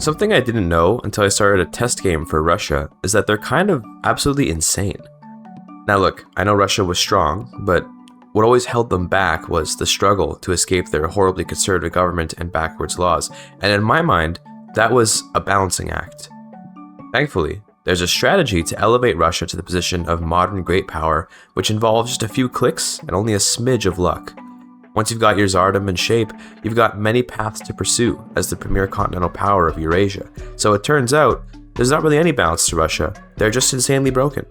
Something I didn't know until I started a test game for Russia is that they're kind of absolutely insane. Now look, I know Russia was strong, but what always held them back was the struggle to escape their horribly conservative government and backwards laws, and in my mind, that was a balancing act. Thankfully, there's a strategy to elevate Russia to the position of modern great power, which involves just a few clicks and only a smidge of luck. Once you've got your Tsardom in shape, you've got many paths to pursue as the premier continental power of Eurasia. So it turns out, there's not really any balance to Russia, they're just insanely broken.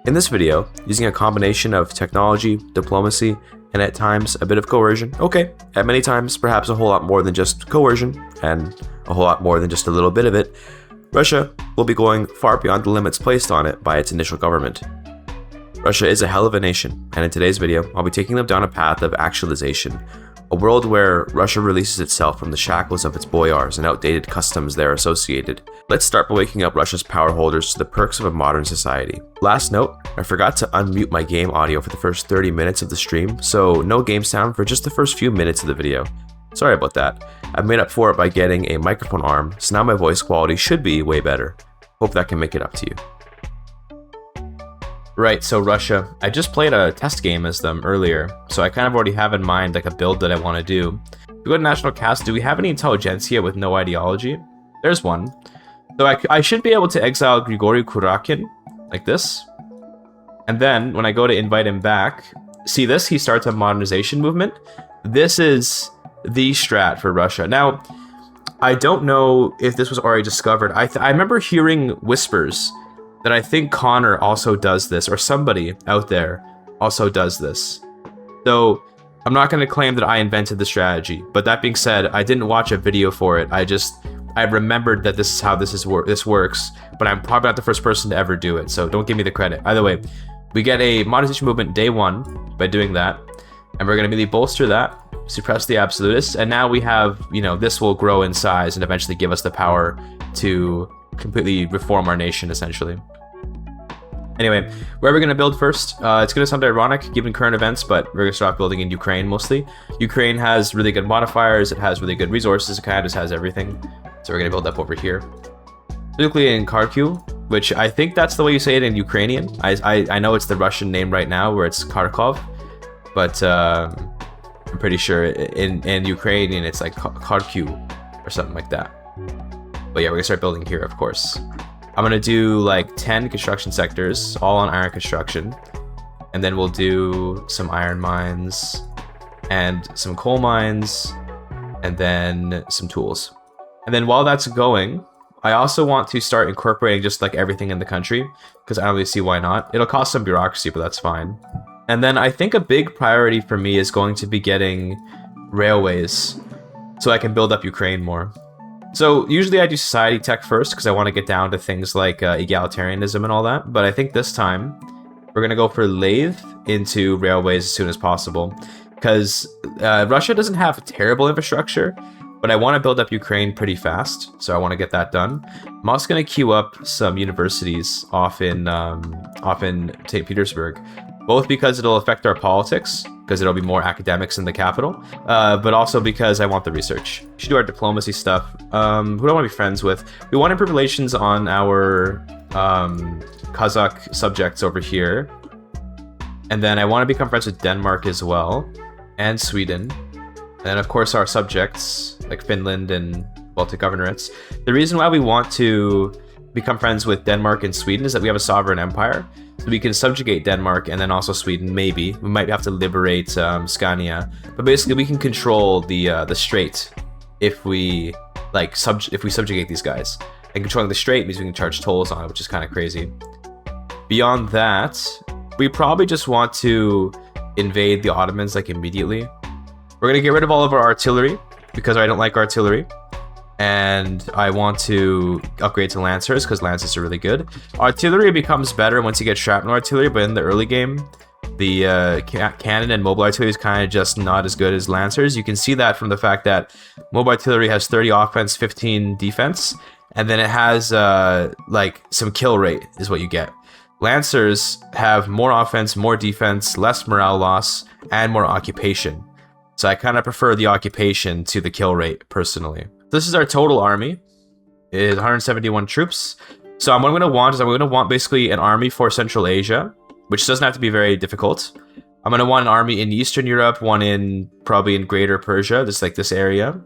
In this video, using a combination of technology, diplomacy, and at times a bit of coercion, okay, at many times perhaps a whole lot more than just coercion, and a whole lot more than just a little bit of it, Russia will be going far beyond the limits placed on it by its initial government. Russia is a hell of a nation, and in today's video, I'll be taking them down a path of actualization, a world where Russia releases itself from the shackles of its boyars and outdated customs there associated. Let's start by waking up Russia's power holders to the perks of a modern society. Last note, I forgot to unmute my game audio for the first 30 minutes of the stream, so no game sound for just the first few minutes of the video. Sorry about that. I've made up for it by getting a microphone arm, so now my voice quality should be way better. Hope that can make it up to you. Right, so Russia. I just played a test game as them earlier, so I kind of already have in mind like a build that I want to do. If we go to National Cast, do we have any intelligentsia with no ideology? There's one. So I should be able to exile Grigory Kurakin, like this. And then, when I go to invite him back, see this? He starts a modernization movement. This is the strat for Russia. Now, I don't know if this was already discovered. I remember hearing whispers that I think Connor also does this, or somebody out there also does this. So I'm not going to claim that I invented the strategy, but that being said, I didn't watch a video for it. I remembered that this is how this works, but I'm probably not the first person to ever do it, so don't give me the credit. Either way, we get a modernization movement day one by doing that, and we're going to really bolster that, suppress the absolutists, and now we have, this will grow in size and eventually give us the power to completely reform our nation, essentially. Anyway, where are we going to build first? It's going to sound ironic given current events, but we're going to start building in Ukraine mostly. Ukraine has really good modifiers, it has really good resources, it kind of just has everything. So we're going to build up over here. Specifically in Kharkiv, which I think that's the way you say it in Ukrainian. I know it's the Russian name right now where it's Kharkov, but I'm pretty sure in Ukrainian it's like Kharkiv or something like that. But yeah, we're going to start building here, of course. I'm going to do like 10 construction sectors, all on iron construction. And then we'll do some iron mines and some coal mines and then some tools. And then while that's going, I also want to start incorporating just like everything in the country because I don't really see why not. It'll cost some bureaucracy, but that's fine. And then I think a big priority for me is going to be getting railways so I can build up Ukraine more. So usually I do society tech first because I want to get down to things like egalitarianism and all that. But I think this time we're going to go for lathe into railways as soon as possible because Russia doesn't have terrible infrastructure, but I want to build up Ukraine pretty fast. So I want to get that done. I'm also going to queue up some universities off in St. Petersburg, both because it'll affect our politics, because it'll be more academics in the capital, but also because I want the research. We should do our diplomacy stuff. Who do I want to be friends with? We want to improve relations on our Kazakh subjects over here. And then I want to become friends with Denmark as well, and Sweden. And then of course our subjects, like Finland and Baltic governorates. The reason why we want to become friends with Denmark and Sweden is that we have a sovereign empire. So we can subjugate Denmark and then also Sweden, maybe. We might have to liberate Scania. But basically we can control the strait if we subjugate these guys. And controlling the strait means we can charge tolls on it, which is kind of crazy. Beyond that, we probably just want to invade the Ottomans like immediately. We're going to get rid of all of our artillery because I don't like artillery. And I want to upgrade to Lancers because Lancers are really good. Artillery becomes better once you get shrapnel artillery, but in the early game, the cannon and mobile artillery is kind of just not as good as Lancers. You can see that from the fact that mobile artillery has 30 offense, 15 defense, and then it has like some kill rate is what you get. Lancers have more offense, more defense, less morale loss, and more occupation. So I kind of prefer the occupation to the kill rate personally. This is our total army. is 171 troops. So what I'm going to want is I'm going to want basically an army for Central Asia, which doesn't have to be very difficult. I'm going to want an army in Eastern Europe, one in probably in Greater Persia, just like this area.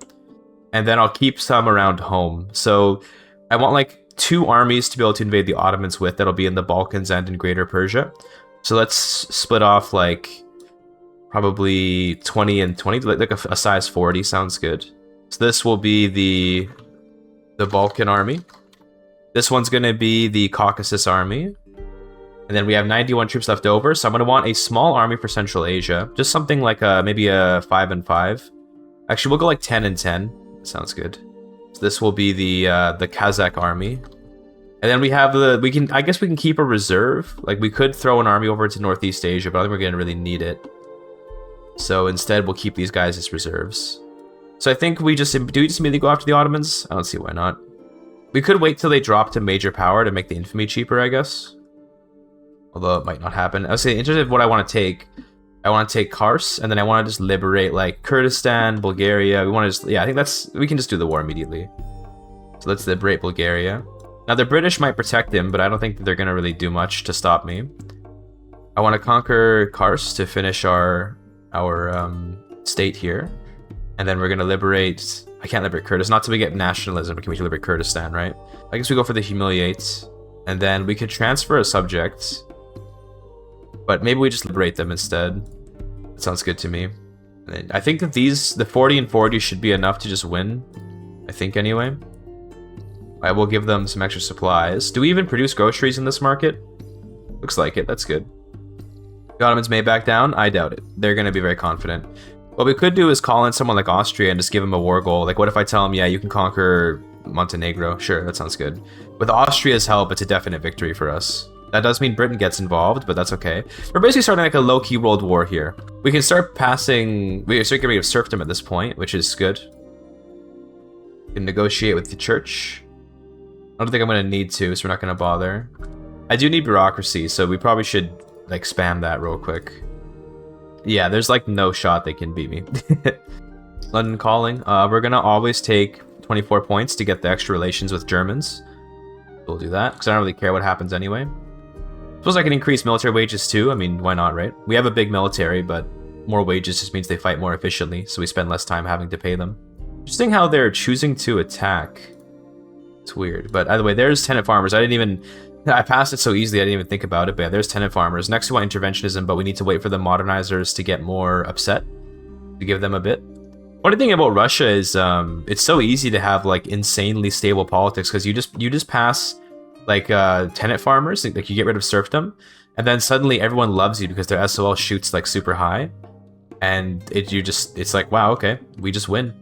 And then I'll keep some around home. So I want like 2 armies to be able to invade the Ottomans with. That'll be in the Balkans and in Greater Persia. So let's split off like probably 20 and 20, like a size 40 sounds good. So this will be the Balkan army. This one's going to be the Caucasus army. And then we have 91 troops left over. So I'm going to want a small army for Central Asia. Just something like maybe a 5 and 5. Actually, we'll go like 10 and 10. Sounds good. So this will be the Kazakh army. And then we have I guess we can keep a reserve. Like we could throw an army over to Northeast Asia, but I don't think we're going to really need it. So instead, we'll keep these guys as reserves. So I think do we just immediately go after the Ottomans? I don't see why not. We could wait till they drop to major power to make the infamy cheaper, I guess. Although it might not happen. I was saying, in terms of what I want to take, I want to take Kars, and then I want to just liberate like Kurdistan, Bulgaria. We want to just, yeah, I think we can just do the war immediately. So let's liberate Bulgaria. Now the British might protect him, but I don't think that they're going to really do much to stop me. I want to conquer Kars to finish our state here. And then we're going to liberate, I can't liberate Kurdistan, not till we get nationalism, but can we liberate Kurdistan, right? I guess we go for the humiliate, and then we could transfer a subject. But maybe we just liberate them instead. That sounds good to me. I think that the 40 and 40 should be enough to just win. I think anyway. I will give them some extra supplies. Do we even produce groceries in this market? Looks like it. That's good. The Ottomans may back down. I doubt it. They're going to be very confident. What we could do is call in someone like Austria and just give them a war goal. Like, what if I tell them, yeah, you can conquer Montenegro? Sure, that sounds good. With Austria's help, it's a definite victory for us. That does mean Britain gets involved, but that's okay. We're basically starting like a low-key world war here. We can start getting rid of serfdom at this point, which is good. We can negotiate with the church. I don't think I'm going to need to, so we're not going to bother. I do need bureaucracy, so we probably should like spam that real quick. Yeah, there's like no shot they can beat me. London calling. We're going to always take 24 points to get the extra relations with Germans. We'll do that, because I don't really care what happens anyway. Suppose I can increase military wages too. I mean, why not, right? We have a big military, but more wages just means they fight more efficiently, so we spend less time having to pay them. Interesting how they're choosing to attack. It's weird. But either way, there's tenant farmers. I passed it so easily I didn't even think about it, but yeah, there's tenant farmers. Next we want interventionism, but we need to wait for the modernizers to get more upset, to give them a bit. Funny thing about Russia is it's so easy to have like insanely stable politics, because you just pass like tenant farmers, like you get rid of serfdom, and then suddenly everyone loves you because their SOL shoots like super high, and it's like, wow, okay, we just win.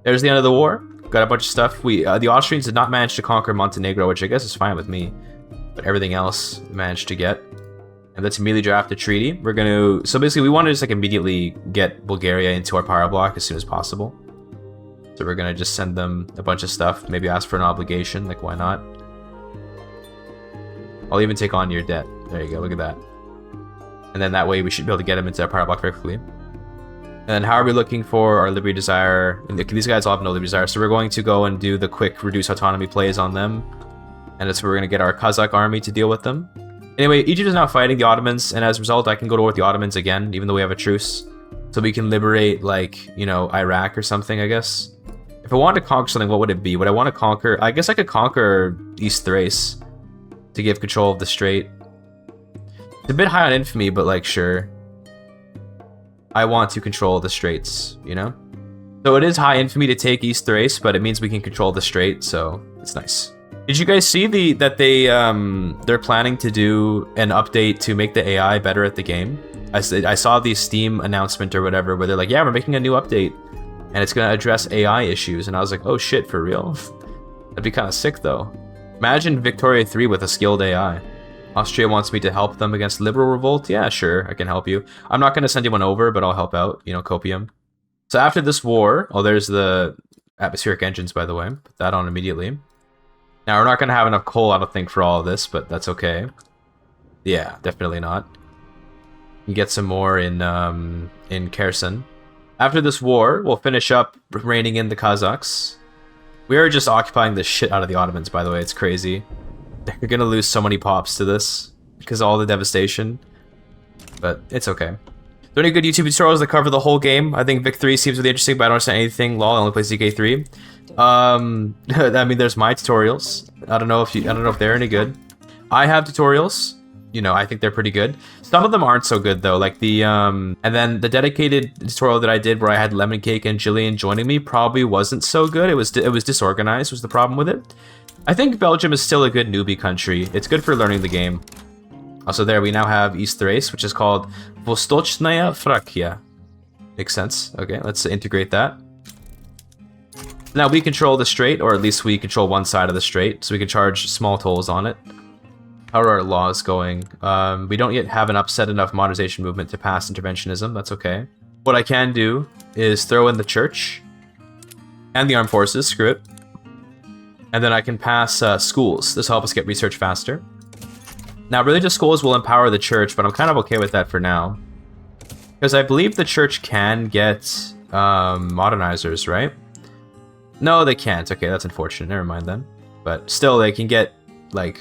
There's the end of the war. Got a bunch of stuff. The Austrians did not manage to conquer Montenegro, which I guess is fine with me, but everything else managed to get. And let's immediately draft a treaty. So basically we want to just like immediately get Bulgaria into our power block as soon as possible. So we're gonna just send them a bunch of stuff, maybe ask for an obligation, like why not? I'll even take on your debt. There you go, look at that. And then that way we should be able to get them into our power block very quickly. And how are we looking for our Liberty Desire? These guys all have no Liberty Desire, so we're going to go and do the quick reduce autonomy plays on them. And that's where we're going to get our Kazakh army to deal with them. Anyway, Egypt is now fighting the Ottomans, and as a result, I can go to war with the Ottomans again, even though we have a truce. So we can liberate, like, you know, Iraq or something, I guess. If I wanted to conquer something, what would it be? Would I want to conquer... I guess I could conquer East Thrace to give control of the Strait. It's a bit high on infamy, but, like, sure. I want to control the Straits, you know? So it is high infamy to take East Thrace, but it means we can control the Strait, so it's nice. Did you guys see that they're planning to do an update to make the AI better at the game? I saw the Steam announcement or whatever where they're like, yeah, we're making a new update and it's going to address AI issues. And I was like, oh shit, for real? That'd be kind of sick though. Imagine Victoria 3 with a skilled AI. Austria wants me to help them against liberal revolt. Yeah, sure, I can help you. I'm not going to send anyone over, but I'll help out, you know, copium. So after this war, oh, there's the atmospheric engines, by the way. Put that on immediately. Now, we're not going to have enough coal, I don't think, for all of this, but that's okay. Yeah, definitely not. You get some more in Kherson. After this war, we'll finish up reigning in the Kazakhs. We are just occupying the shit out of the Ottomans, by the way. It's crazy. They're gonna lose so many pops to this because of all the devastation. But it's okay. Are there any good YouTube tutorials that cover the whole game? I think Vic 3 seems really interesting, but I don't understand anything. Lol, I only play CK3. I mean, there's my tutorials. I don't know if they're any good. I have tutorials. You know, I think they're pretty good. Some of them aren't so good though, like the and then the dedicated tutorial that I did where I had Lemon Cake and Jillian joining me probably wasn't so good. It was disorganized was the problem with it. I think Belgium is still a good newbie country. It's good for learning the game. Also there we now have East Thrace, which is called Vostochная Thracia. Makes sense. Okay, let's integrate that. Now we control the strait, or at least we control one side of the strait, so we can charge small tolls on it. How are our laws going? We don't yet have an upset enough modernization movement to pass interventionism. That's okay. What I can do is throw in the church and the armed forces. Screw it. And then I can pass schools. This will help us get research faster. Now, religious schools will empower the church, but I'm kind of okay with that for now. Because I believe the church can get modernizers, right? No, they can't. Okay, that's unfortunate. Never mind then. But still, they can get, like...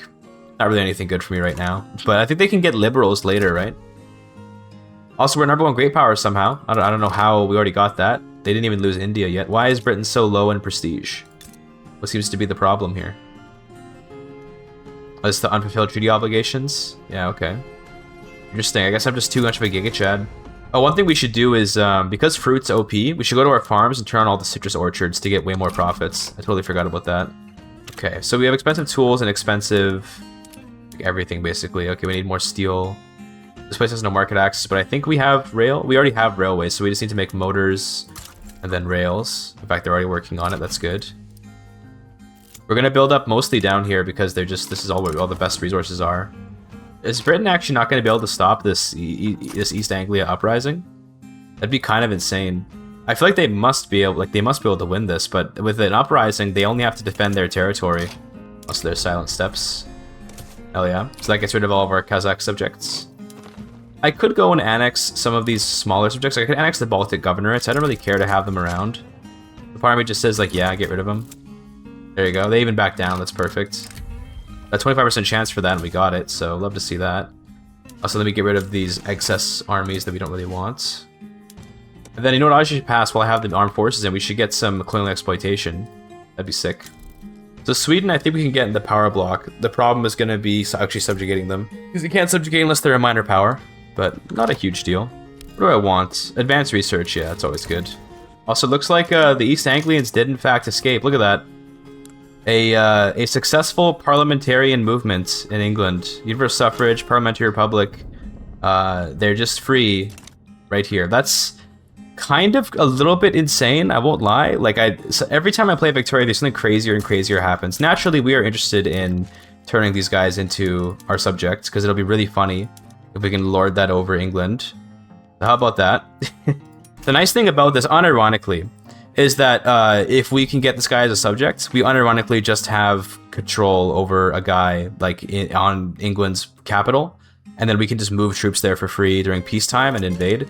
Not really anything good for me right now. But I think they can get liberals later, right? Also, we're #1 great power somehow. I don't know how we already got that. They didn't even lose India yet. Why is Britain so low in prestige? What seems to be the problem here? Oh, it's the unfulfilled treaty obligations? Yeah, okay. Interesting. I guess I'm just too much of a Giga Chad. Oh, one thing we should do is, because fruit's OP, we should go to our farms and turn on all the citrus orchards to get way more profits. I totally forgot about that. Okay, so we have expensive tools and expensive... everything basically. Okay, we need more steel. This place has no market access, but I think we have rail. We already have railways, so we just need to make motors and then rails. In fact, they're already working on it. That's good. We're gonna build up mostly down here because they're just this is all where all the best resources are. Is Britain actually not going to be able to stop this this East Anglia uprising? That'd be kind of insane. I feel like they must be able to win this, but with an uprising, they only have to defend their territory. Also, there's silent steppes. Hell yeah. So that gets rid of all of our Kazakh subjects. I could go and annex some of these smaller subjects. I could annex the Baltic governorates. I don't really care to have them around. The part of me just says, like, yeah, get rid of them. There you go. They even back down. That's perfect. A 25% chance for that, and we got it, so love to see that. Also, let me get rid of these excess armies that we don't really want. And then, you know what I should pass while I have the armed forces in? We should get some colonial exploitation. That'd be sick. So Sweden, I think we can get in the power block. The problem is going to be actually subjugating them. Because you can't subjugate unless they're a minor power. But not a huge deal. What do I want? Advanced research, yeah, that's always good. Also, it looks like the East Anglians did in fact escape. Look at that. A successful parliamentarian movement in England. Universal suffrage, parliamentary republic. They're just free right here. That's kind of a little bit insane, I won't lie. Like, so every time I play Victoria, there's something crazier and crazier happens. Naturally, we are interested in turning these guys into our subjects, because it'll be really funny if we can lord that over England. So how about that? The nice thing about this, unironically, is that if we can get this guy as a subject, we unironically just have control over a guy like on England's capital, and then we can just move troops there for free during peacetime and invade.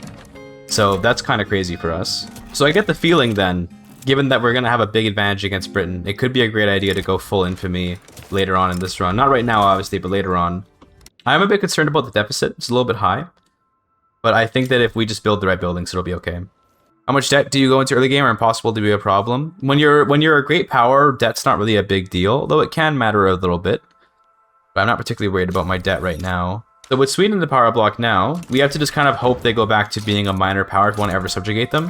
So that's kind of crazy for us. So I get the feeling then, given that we're going to have a big advantage against Britain, it could be a great idea to go full infamy later on in this run. Not right now, obviously, but later on. I'm a bit concerned about the deficit. It's a little bit high. But I think that if we just build the right buildings, it'll be okay. How much debt do you go into early game or impossible to be a problem? When you're a great power, debt's not really a big deal, though it can matter a little bit. But I'm not particularly worried about my debt right now. So with Sweden in the power block now, we have to just kind of hope they go back to being a minor power if we want to ever subjugate them.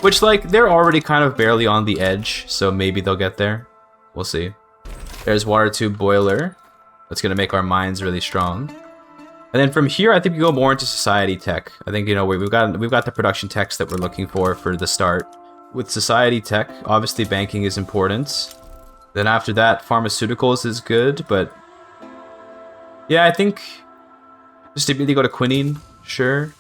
Which, like, they're already kind of barely on the edge, so maybe they'll get there. We'll see. There's water tube boiler. That's going to make our mines really strong. And then from here, I think we go more into society tech. I think, you know, we've got the production techs that we're looking for the start. With society tech, obviously banking is important. Then after that, pharmaceuticals is good, but yeah, I think just immediately go to quinine, sure.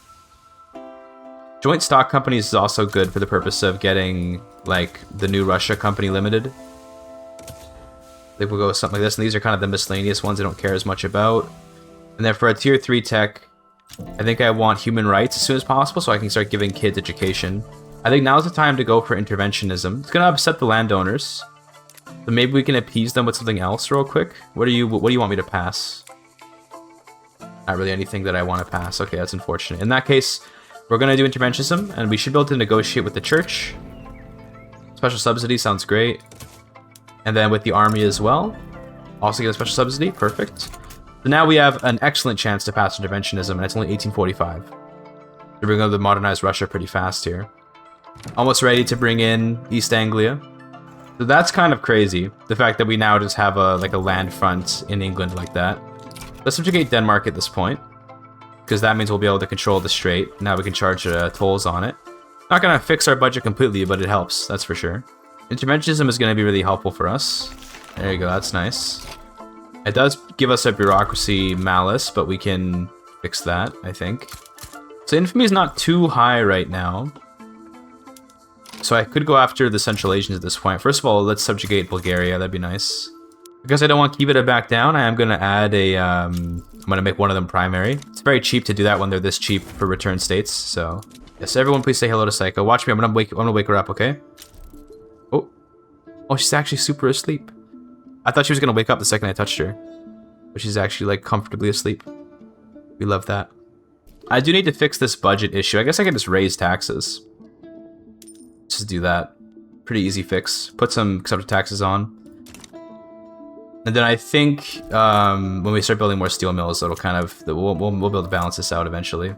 Joint stock companies is also good for the purpose of getting, like, the New Russia Company Limited. I think we'll go with something like this, and these are kind of the miscellaneous ones I don't care as much about. And then for a tier 3 tech, I think I want human rights as soon as possible so I can start giving kids education. I think now's the time to go for interventionism. It's going to upset the landowners, So maybe we can appease them with something else real quick. What do you want me to pass? Not really anything that I want to pass. Okay, that's unfortunate. In that case, we're going to do interventionism, and we should be able to negotiate with the church. Special subsidy sounds great. And then with the army as well. Also get a special subsidy. Perfect. So now we have an excellent chance to pass interventionism, and it's only 1845. So we're going to modernize Russia pretty fast here. Almost ready to bring in East Anglia. So that's kind of crazy. The fact that we now just have a land front in England like that. Let's subjugate Denmark at this point, because that means we'll be able to control the strait. Now we can charge tolls on it. Not going to fix our budget completely, but it helps, that's for sure. Interventionism is going to be really helpful for us. There you go, that's nice. It does give us a bureaucracy malice, but we can fix that, I think. So infamy is not too high right now. So I could go after the Central Asians at this point. First of all, let's subjugate Bulgaria, that'd be nice. Because I don't want Kiev back down, I am going to add a, I'm going to make one of them primary. It's very cheap to do that when they're this cheap for return states, so. Yes, everyone please say hello to Psycho. Watch me, I'm going to wake her up, okay? Oh. Oh, she's actually super asleep. I thought she was going to wake up the second I touched her. But she's actually, like, comfortably asleep. We love that. I do need to fix this budget issue. I guess I can just raise taxes. Just do that. Pretty easy fix. Put some accepted taxes on. And then I think when we start building more steel mills, it'll kind of we'll be able to balance this out eventually.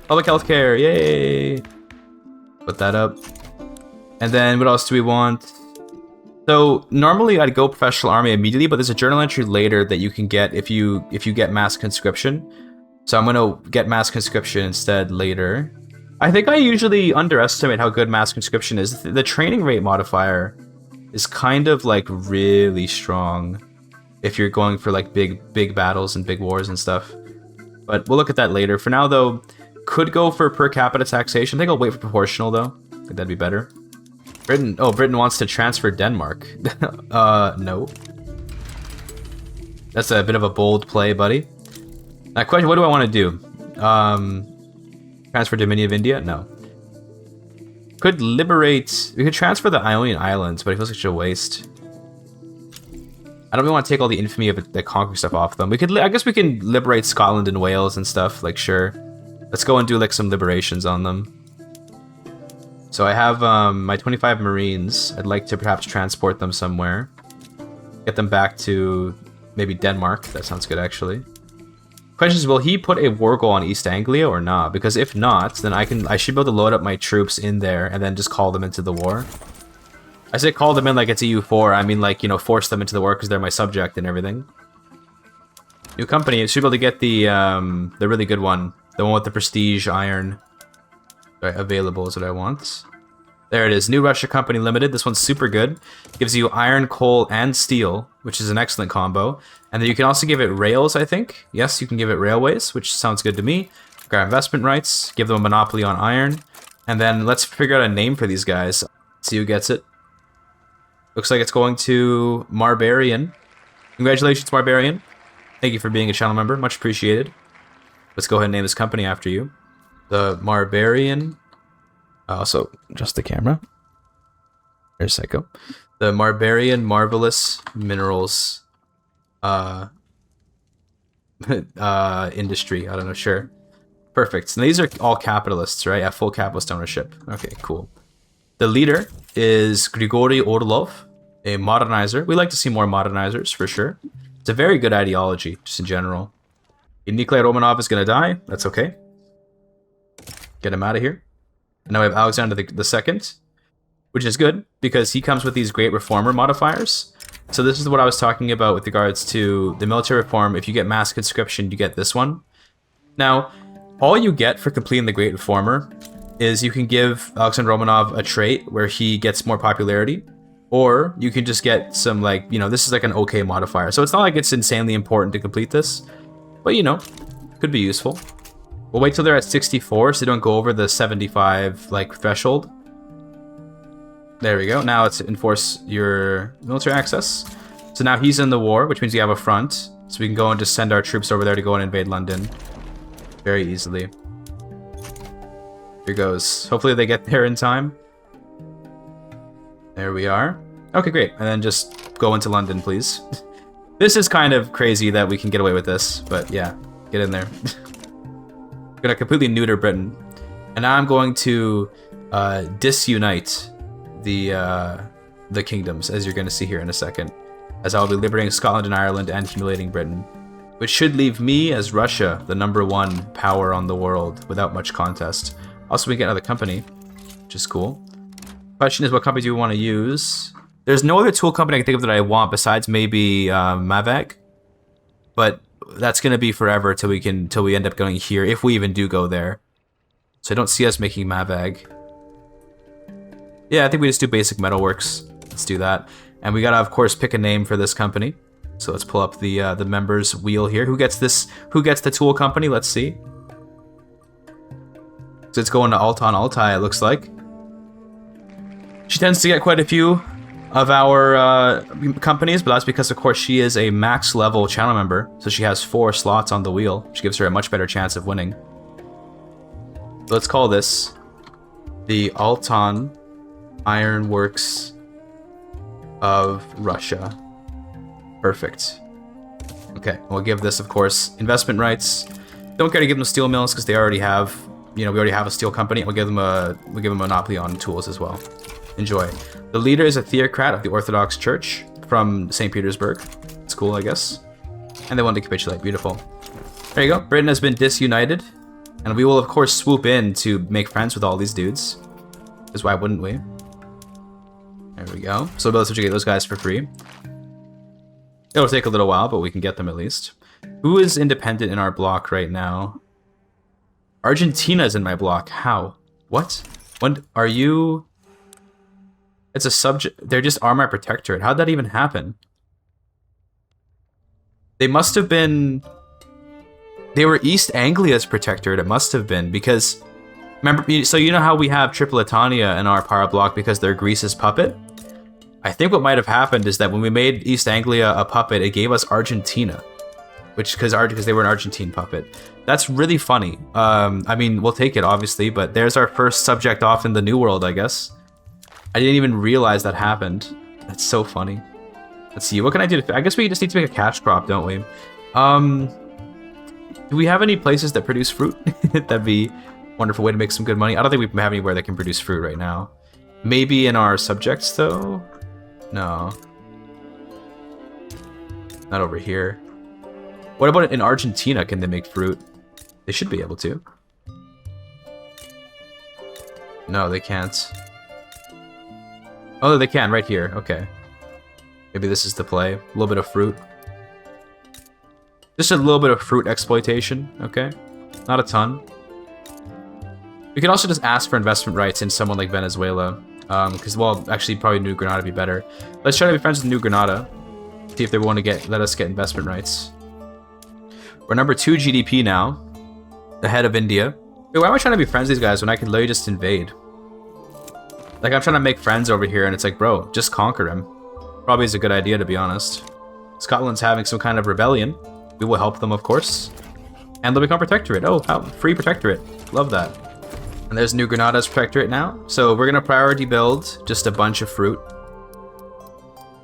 Public healthcare, yay! Put that up. And then what else do we want? So normally I'd go professional army immediately, but there's a journal entry later that you can get if you get mass conscription. So I'm gonna get mass conscription instead later. I think I usually underestimate how good mass conscription is. The training rate modifier is kind of like really strong if you're going for like big battles and big wars and stuff. But we'll look at that later. For now though, could go for per capita taxation. I think I'll wait for proportional though. I think that'd be better. Britain, oh, Britain wants to transfer Denmark. No. That's a bit of a bold play, buddy. Now question, what do I want to do? Transfer Dominion of India? No. Could liberate, we could transfer the Ionian Islands, but it feels like such a waste. I don't really want to take all the infamy of the conquer stuff off them. We could, I guess we can liberate Scotland and Wales and stuff, like sure. Let's go and do like some liberations on them. So I have my 25 Marines. I'd like to perhaps transport them somewhere. Get them back to maybe Denmark. That sounds good actually. Question is, will he put a war goal on East Anglia or not? Because if not, then I should be able to load up my troops in there and then just call them into the war. I say call them in like it's EU4. I mean like, you know, force them into the war because they're my subject and everything. New company. I should be able to get the really good one. The one with the prestige iron. Right, available is what I want. There it is. New Russia Company Limited. This one's super good. Gives you iron, coal, and steel, which is an excellent combo. And then you can also give it rails, I think. Yes, you can give it railways, which sounds good to me. Grab investment rights. Give them a monopoly on iron. And then let's figure out a name for these guys. See who gets it. Looks like it's going to Marbarian. Congratulations, Marbarian. Thank you for being a channel member. Much appreciated. Let's go ahead and name this company after you. The Marbarian. Also, just the camera. There's Psycho. The Marbarian Marvelous Minerals industry. I don't know, sure. Perfect. So these are all capitalists, right? Yeah, full capitalist ownership. Okay, cool. The leader is Grigory Orlov, a modernizer. We like to see more modernizers, for sure. It's a very good ideology, just in general. Nikolai Romanov is going to die. That's okay. Get him out of here. And now we have Alexander the Second, which is good, because he comes with these great reformer modifiers. So this is what I was talking about with regards to the military reform. If you get mass conscription, you get this one. Now, all you get for completing the Great Reformer is you can give Alexander Romanov a trait where he gets more popularity, or you can just get some, like, you know, this is like an okay modifier. So it's not like it's insanely important to complete this, but, you know, could be useful. We'll wait till they're at 64 so they don't go over the 75, like, threshold. There we go. Now let's enforce your military access. So now he's in the war, which means we have a front. So we can go and just send our troops over there to go and invade London. Very easily. Here goes. Hopefully they get there in time. There we are. Okay, great. And then just go into London, please. This is kind of crazy that we can get away with this, but yeah, get in there. Gonna completely neuter Britain, and now I'm going to disunite the kingdoms, as you're gonna see here in a second, as I'll be liberating Scotland and Ireland and humiliating Britain, which should leave me as Russia the #1 power on the world without much contest. Also, we get another company, which is cool. Question is, what company do we want to use? There's no other tool company I can think of that I want besides maybe Mavag, but that's gonna be forever till we end up going here, if we even do go there. So I don't see us making Mavag. Yeah, I think we just do basic metalworks. Let's do that, and we gotta of course pick a name for this company. So let's pull up the members wheel here. Who gets this? Who gets the tool company? Let's see. So it's going to Altai. It looks like she tends to get quite a few of our companies, but that's because, of course, she is a max level channel member, so she has 4 slots on the wheel, which gives her a much better chance of winning. Let's call this the Altan Ironworks of Russia. Perfect. Okay, we'll give this, of course, investment rights. Don't care to give them steel mills because they already have, we already have a steel company. We'll give them a monopoly on tools as well. Enjoy. The leader is a theocrat of the Orthodox Church from St. Petersburg. It's cool, I guess. And they want to capitulate. Beautiful. There you go. Britain has been disunited. And we will, of course, swoop in to make friends with all these dudes. Because why wouldn't we? There we go. So we'll subjugate those guys for free. It'll take a little while, but we can get them at least. Who is independent in our block right now? Argentina's in my block. How? What? When are you... It's a subject. They're just my protectorate. How'd that even happen? They must have been... They were East Anglia's protectorate. It must have been, because... Remember, so you know how we have Tripolitania in our power block because they're Greece's puppet? I think what might have happened is that when we made East Anglia a puppet, it gave us Argentina. Because they were an Argentine puppet. That's really funny. I mean, we'll take it, obviously, but there's our first subject off in the New World, I guess. I didn't even realize that happened. That's so funny. Let's see, what can I do? I guess we just need to make a cash crop, don't we? Do we have any places that produce fruit? That'd be a wonderful way to make some good money. I don't think we have anywhere that can produce fruit right now. Maybe in our subjects, though? No. Not over here. What about in Argentina? Can they make fruit? They should be able to. No, they can't. Oh, they can, right here. Okay. Maybe this is the play. A little bit of fruit. Just a little bit of fruit exploitation, okay? Not a ton. We can also just ask for investment rights in someone like Venezuela. Because, well, actually, probably New Granada would be better. Let's try to be friends with New Granada. See if they want to let us get investment rights. We're #2 GDP now. Ahead of India. Wait, why am I trying to be friends with these guys when I can literally just invade? Like, I'm trying to make friends over here, and it's like, bro, just conquer him. Probably is a good idea, to be honest. Scotland's having some kind of rebellion. We will help them, of course. And they'll become protectorate. Oh, free protectorate. Love that. And there's New Granada's protectorate now. So we're going to priority build just a bunch of fruit.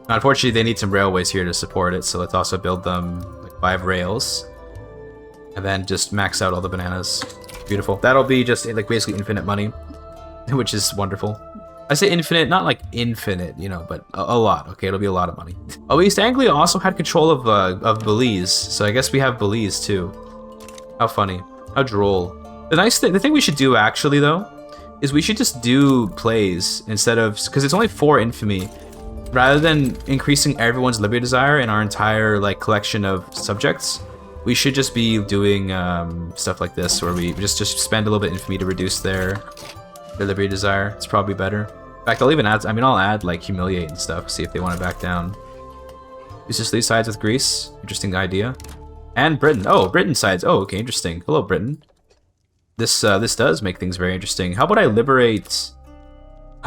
Now, unfortunately, they need some railways here to support it, so let's also build them like 5 rails. And then just max out all the bananas. Beautiful. That'll be just like basically infinite money, which is wonderful. I say infinite, not like infinite, but a lot. Okay, it'll be a lot of money. Oh, East Anglia also had control of Belize, so I guess we have Belize too. How funny. How droll. The thing we should do actually though, is we should just do plays instead of, because it's only 4 infamy. Rather than increasing everyone's liberty desire in our entire like collection of subjects, we should just be doing stuff like this, where we just spend a little bit infamy to reduce their liberty desire. It's probably better. In fact, I'll even add, I'll add like humiliate and stuff, see if they want to back down. Use just these sides with Greece. Interesting idea. And Britain. Oh, Britain sides. Oh, okay, interesting. Hello, Britain. This does make things very interesting. How about I liberate,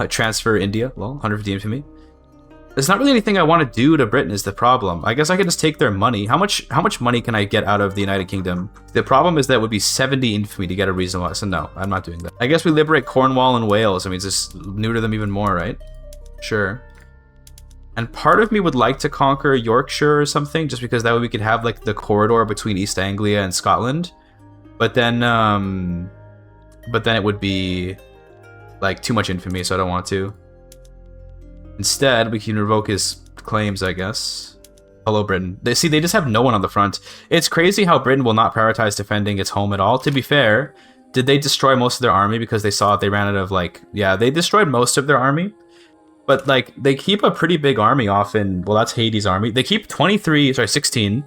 transfer India? Well, 150 infamy. There's not really anything I want to do to Britain is the problem. I guess I could just take their money. How much money can I get out of the United Kingdom? The problem is that it would be 70 infamy to get a reasonable, so no, I'm not doing that. I guess we liberate Cornwall and Wales. I mean, just neuter them even more, right? Sure. And part of me would like to conquer Yorkshire or something, just because that way we could have like the corridor between East Anglia and Scotland. But then it would be like too much infamy, so I don't want to. Instead, we can revoke his claims, I guess. Hello, Britain. They just have no one on the front. It's crazy how Britain will not prioritize defending its home at all. To be fair, did they destroy most of their army because they saw they ran out of like... Yeah, they destroyed most of their army. But like, they keep a pretty big army off in... Well, that's Haiti's army. They keep 16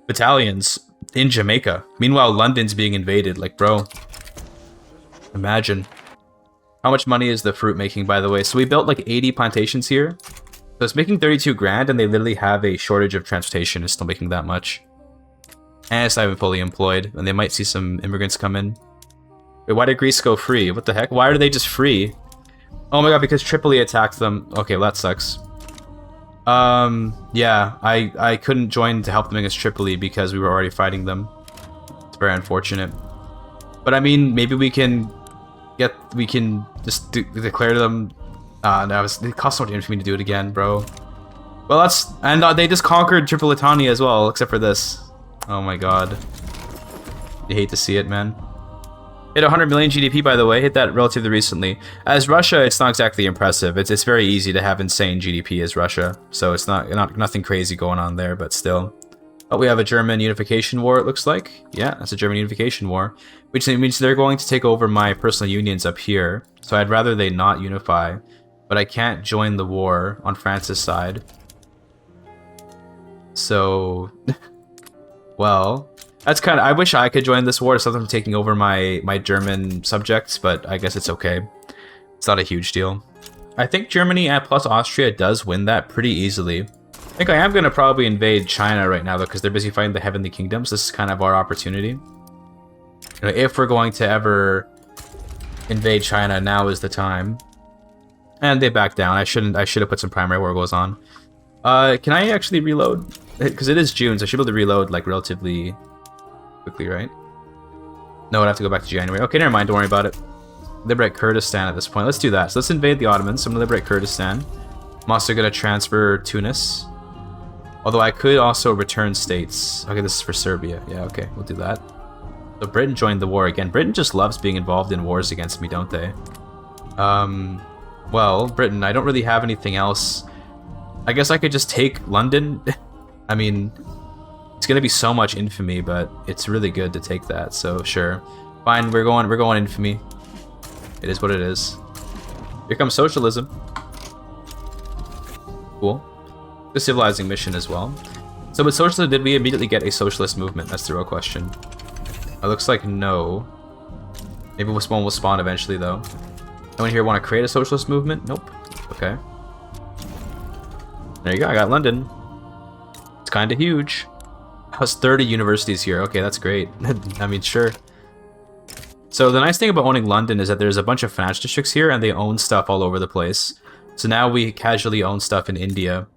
battalions in Jamaica. Meanwhile, London's being invaded. Like, bro, imagine. How much money is the fruit making, by the way? So we built like 80 plantations here. So it's making 32 grand, and they literally have a shortage of transportation. It's still making that much. And it's not even fully employed, and they might see some immigrants come in. Wait, why did Greece go free? What the heck? Why are they just free? Oh my god, because Tripoli attacked them. Okay, well, that sucks. Yeah, I couldn't join to help them against Tripoli because we were already fighting them. It's very unfortunate. But I mean, maybe we can just declare them. No, it costs so much infamy to do it again, bro. Well, they just conquered Tripolitania as well, except for this. Oh my god. You hate to see it, man. Hit 100 million GDP, by the way. Hit that relatively recently. As Russia, it's not exactly impressive. It's very easy to have insane GDP as Russia, so it's nothing crazy going on there, but still. Oh, we have a German unification war, it looks like. Yeah, that's a German unification war, which means they're going to take over my personal unions up here. So I'd rather they not unify, but I can't join the war on France's side. So, well, that's kind of... I wish I could join this war to stop them taking over my German subjects, but I guess it's okay. It's not a huge deal. I think Germany plus Austria does win that pretty easily. I think I am going to probably invade China right now, though, because they're busy fighting the Heavenly Kingdoms. This is kind of our opportunity. You know, if we're going to ever invade China, now is the time. And they back down. I should have put some primary war goals on. Can I actually reload? Because it is June, so I should be able to reload like relatively quickly, right? No, I'd have to go back to January. Okay, never mind. Don't worry about it. Liberate Kurdistan at this point. Let's do that. So let's invade the Ottomans. I'm going to liberate Kurdistan. I'm also going to transfer Tunis. Although I could also return states. Okay, this is for Serbia. Yeah, okay, we'll do that. So Britain joined the war again. Britain just loves being involved in wars against me, don't they? Well, Britain, I don't really have anything else. I guess I could just take London. I mean, it's gonna be so much infamy, but it's really good to take that, so sure. Fine, we're going infamy. It is what it is. Here comes socialism. Cool. The civilizing mission as well. So with socialism, did we immediately get a socialist movement? That's the real question. It looks like no. Maybe one will spawn eventually, though. Anyone here want to create a socialist movement? Nope. Okay. There you go, I got London. It's kind of huge. Has 30 universities here. Okay, that's great. I mean, sure. So the nice thing about owning London is that there's a bunch of financial districts here, and they own stuff all over the place. So now we casually own stuff in India.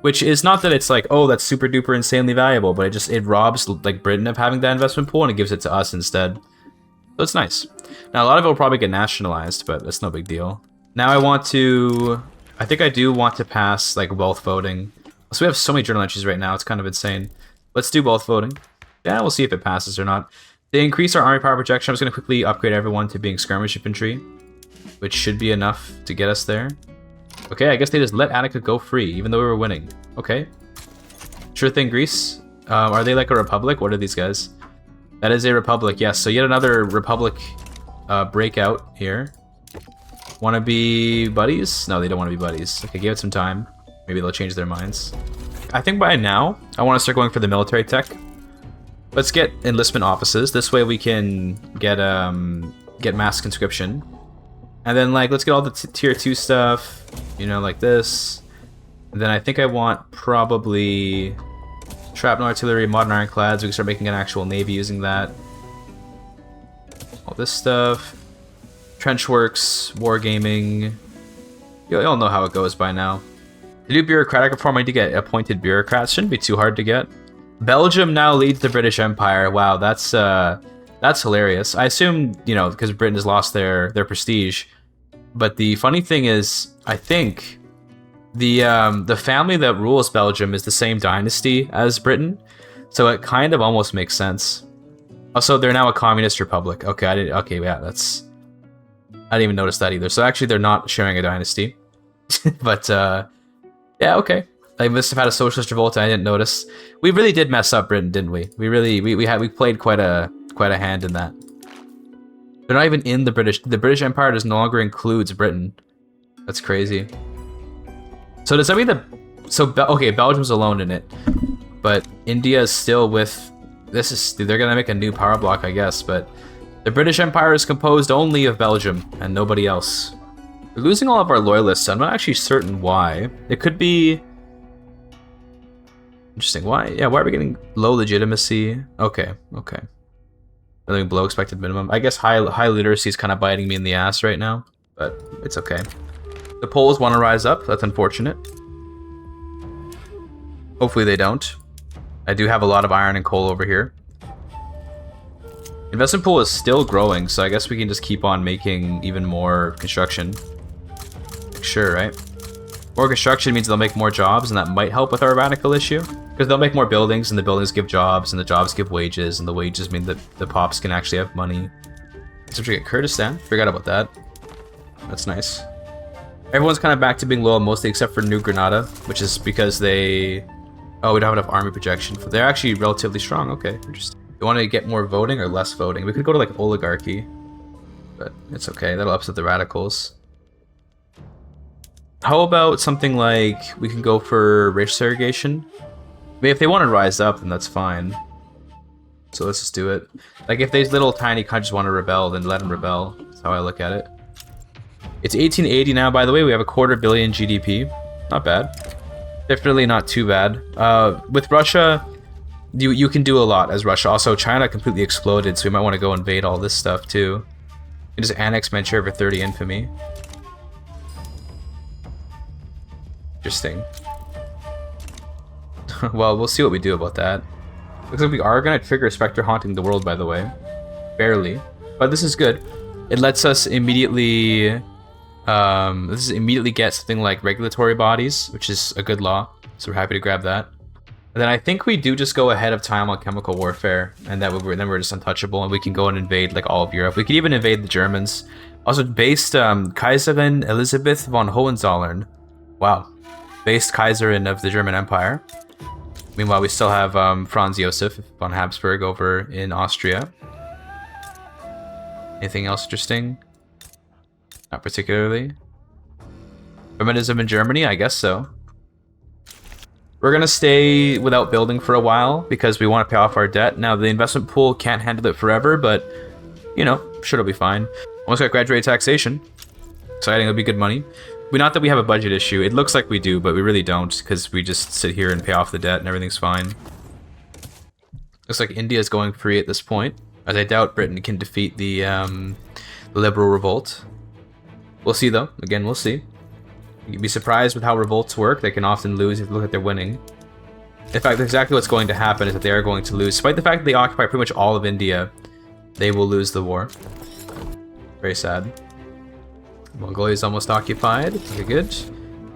Which is not that it's like, oh, that's super duper insanely valuable, but it robs like Britain of having that investment pool and it gives it to us instead. So it's nice. Now a lot of it will probably get nationalized, but that's no big deal. Now I think I do want to pass like wealth voting. So we have so many journal entries right now, it's kind of insane. Let's do wealth voting. Yeah, we'll see if it passes or not. They increase our army power projection. I'm just going to quickly upgrade everyone to being skirmish infantry, which should be enough to get us there. Okay, I guess they just let Attica go free, even though we were winning. Okay. Sure thing, Greece. Are they like a republic? What are these guys? That is a republic, yes. So yet another republic breakout here. Want to be buddies? No, they don't want to be buddies. Okay, give it some time. Maybe they'll change their minds. I think by now, I want to start going for the military tech. Let's get enlistment offices. This way we can get mass conscription. And then, like, let's get all the tier 2 stuff, you know, like this. And then I think I want probably shrapnel artillery, modern ironclads. We can start making an actual navy using that. All this stuff. Trench works, wargaming. You all know how it goes by now. To do bureaucratic reform, I need to get appointed bureaucrats. Shouldn't be too hard to get. Belgium now leads the British Empire. Wow, that's hilarious. I assume, you know, because Britain has lost their prestige. But the funny thing is, I think The family that rules Belgium is the same dynasty as Britain, so it kind of almost makes sense. Also, they're now a communist republic. Okay, yeah, I didn't even notice that either. So actually, they're not sharing a dynasty. But yeah, okay. I must have had a socialist revolt. I didn't notice. We really did mess up Britain, didn't we? We played quite a hand in that. They're not even in the British. The British Empire does no longer includes Britain. That's crazy. So does that mean that? So okay, Belgium's alone in it, but India is still with. They're gonna make a new power block, I guess. But the British Empire is composed only of Belgium and nobody else. We're losing all of our loyalists. I'm not actually certain why. It could be. Interesting. Why? Yeah. Why are we getting low legitimacy? Okay. Okay. Living below expected minimum. I guess high literacy is kind of biting me in the ass right now, but it's okay. The Poles want to rise up. That's unfortunate. Hopefully they don't. I do have a lot of iron and coal over here. Investment pool is still growing, so I guess we can just keep on making even more construction. Like, sure, right? More construction means they'll make more jobs, and that might help with our radical issue. Because they'll make more buildings, and the buildings give jobs, and the jobs give wages, and the wages mean that the pops can actually have money. So we get Kurdistan. Forgot about that. That's nice. Everyone's kind of back to being loyal, mostly except for New Granada, which is because they... Oh, we don't have enough army projection. They're actually relatively strong. Okay, interesting. You want to get more voting or less voting? We could go to like oligarchy, but it's okay. That'll upset the radicals. How about something like we can go for racial segregation? I mean, if they want to rise up, then that's fine. So let's just do it. Like if these little tiny countries want to rebel, then let them rebel. That's how I look at it. It's 1880 now, by the way. We have a $250 million GDP. Not bad. Definitely not too bad. With Russia, you can do a lot as Russia. Also, China completely exploded, so we might want to go invade all this stuff too. You just annex Manchuria for 30 infamy. Interesting. Well, we'll see what we do about that. Looks like we are going to trigger Spectre haunting the world, by the way. Barely. But this is good. It lets us immediately... get something like regulatory bodies, which is a good law, so we're happy to grab that. And then I think we do just go ahead of time on chemical warfare, and then we're just untouchable, and we can go and invade like all of Europe. We could even invade the Germans. Also based Kaiserin Elisabeth von Hohenzollern. Wow. Based Kaiserin of the German Empire. Meanwhile, we still have Franz Josef von Habsburg over in Austria. Anything else interesting? Not particularly. Feminism in Germany? I guess so. We're gonna stay without building for a while because we want to pay off our debt. Now, the investment pool can't handle it forever, but, you know, sure it'll be fine. Almost got graduated taxation. Exciting, it'll be good money. Not that we have a budget issue. It looks like we do, but we really don't because we just sit here and pay off the debt and everything's fine. Looks like India is going free at this point, as I doubt Britain can defeat the liberal revolt. We'll see, though. Again, we'll see. You'd be surprised with how revolts work. They can often lose if you look at their winning. In fact, exactly what's going to happen is that they are going to lose. Despite the fact that they occupy pretty much all of India, they will lose the war. Very sad. Mongolia is almost occupied. Very good.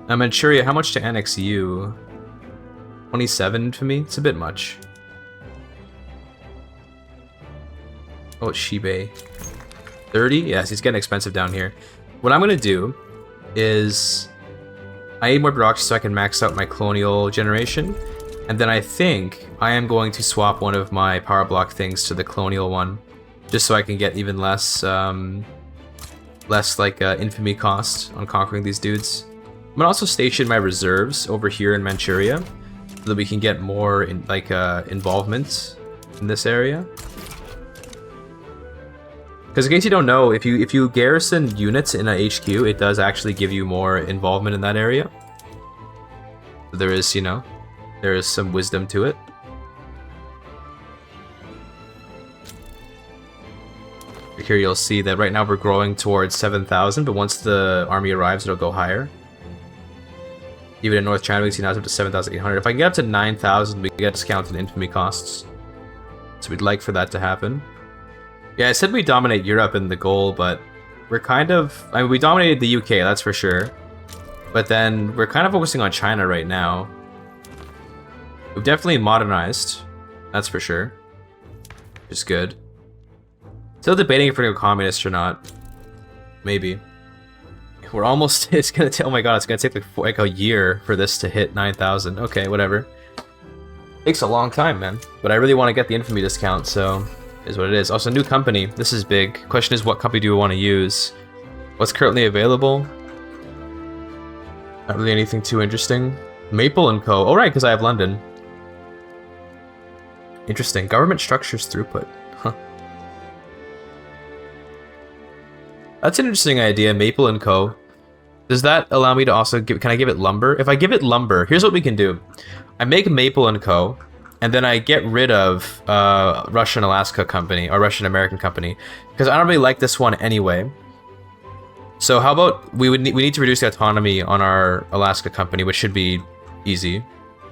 Now, Manchuria, how much to annex you? 27 for me? It's a bit much. Oh, it's Shibei. 30? Yes, he's getting expensive down here. What I'm going to do is I need more bureaucracy so I can max out my colonial generation. And then I think I am going to swap one of my power block things to the colonial one. Just so I can get even less, infamy cost on conquering these dudes. I'm going to also station my reserves over here in Manchuria. So that we can get more involvement in this area. Because in case you don't know, if you garrison units in a HQ, it does actually give you more involvement in that area. So there is, you know, there is some wisdom to it. Here you'll see that right now we're growing towards 7,000, but once the army arrives, it'll go higher. Even in North China, we can see now it's up to 7,800. If I can get up to 9,000, we get discounted infamy costs. So we'd like for that to happen. Yeah, I said we dominate Europe in the goal, but we're kind of... I mean, we dominated the UK, that's for sure. But then we're kind of focusing on China right now. We've definitely modernized, that's for sure, which is good. Still debating if we're gonna go communist or not. Maybe. We're almost, it's gonna take, oh my god, it's gonna take like a year for this to hit 9,000. Okay, whatever. Takes a long time, man. But I really want to get the infamy discount, so is what it is. Also, new company. This is big. Question is, what company do we want to use? What's currently available? Not really anything too interesting. Maple & Co. Oh, right, because I have London. Interesting. Government structures throughput. Huh. That's an interesting idea, Maple & Co. Does that allow me to also give... Can I give it lumber? If I give it lumber, here's what we can do. I make Maple & Co. And then I get rid of Russian Alaska company, or Russian American company. Because I don't really like this one anyway. So how about we need to reduce the autonomy on our Alaska company, which should be easy.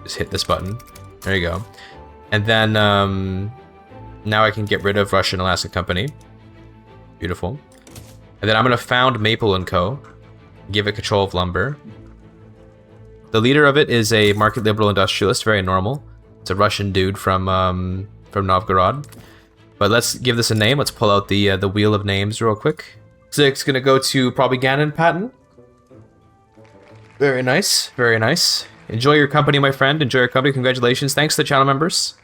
Just hit this button. There you go. And then now I can get rid of Russian Alaska company. Beautiful. And then I'm gonna found Maple & Co. Give it control of lumber. The leader of it is a market liberal industrialist, very normal. It's a Russian dude from Novgorod. But let's give this a name. Let's pull out the wheel of names real quick. So it's gonna go to probably Gannon Patton. Very nice, very nice. Enjoy your company, my friend. Enjoy your company. Congratulations. Thanks to the channel members.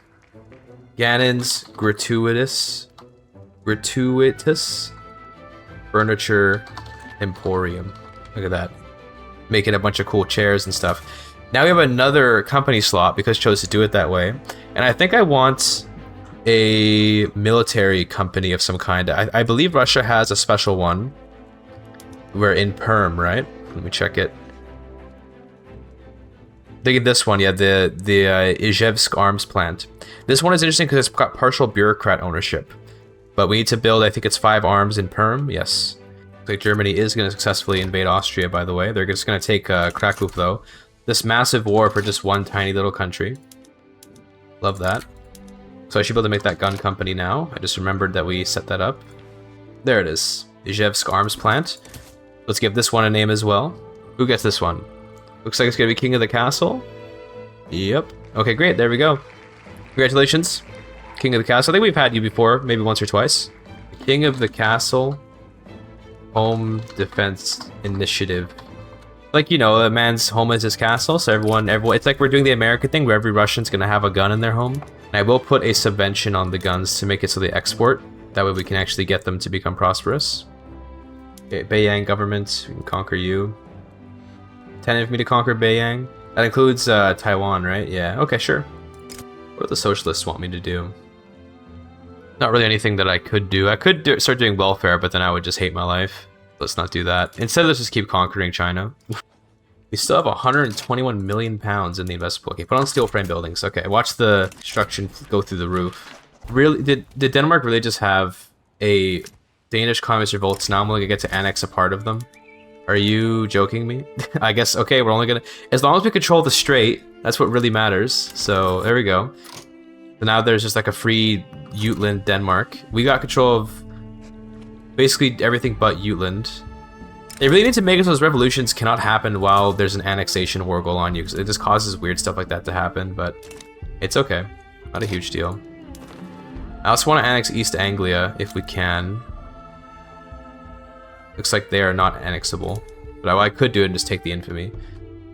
Gannon's gratuitous furniture emporium. Look at that. Making a bunch of cool chairs and stuff. Now we have another company slot because I chose to do it that way. And I think I want a military company of some kind. I believe Russia has a special one. We're in Perm, right? Let me check it. Think of this one, yeah, the Izhevsk arms plant. This one is interesting because it's got partial bureaucrat ownership. But we need to build, I think it's 5 arms in Perm, yes. Looks like Germany is going to successfully invade Austria, by the way. They're just going to take Krakow, though. This massive war for just one tiny little country. Love that. So I should be able to make that gun company now. I just remembered that we set that up. There it is. Izhevsk arms plant. Let's give this one a name as well. Who gets this one? Looks like it's going to be King of the Castle. Yep. Okay, great. There we go. Congratulations, King of the Castle. I think we've had you before, maybe once or twice. King of the Castle Home Defense Initiative. Like, you know, a man's home is his castle, so everyone, it's like we're doing the American thing where every Russian's going to have a gun in their home. And I will put a subvention on the guns to make it so they export. That way we can actually get them to become prosperous. Okay, Beiyang government, we can conquer you. Tentative for me to conquer Beiyang. That includes Taiwan, right? Yeah, okay, sure. What do the socialists want me to do? Not really anything that I could do. I could start doing welfare, but then I would just hate my life. Let's not do that. Instead, let's just keep conquering China. We still have 121 million pounds in the investable. Okay, put on steel frame buildings. Okay, watch the construction go through the roof. Really, did Denmark really just have a Danish communist revolts? Now I'm only gonna get to annex a part of them. Are you joking me? I guess, okay, we're only gonna... As long as we control the strait, that's what really matters. So, there we go. So now there's just like a free Jutland, Denmark. We got control of basically everything but Jutland. They really need to make it so those revolutions cannot happen while there's an annexation war going on you, because it just causes weird stuff like that to happen, but it's okay. Not a huge deal. I also want to annex East Anglia if we can. Looks like they are not annexable. But I could do it and just take the infamy.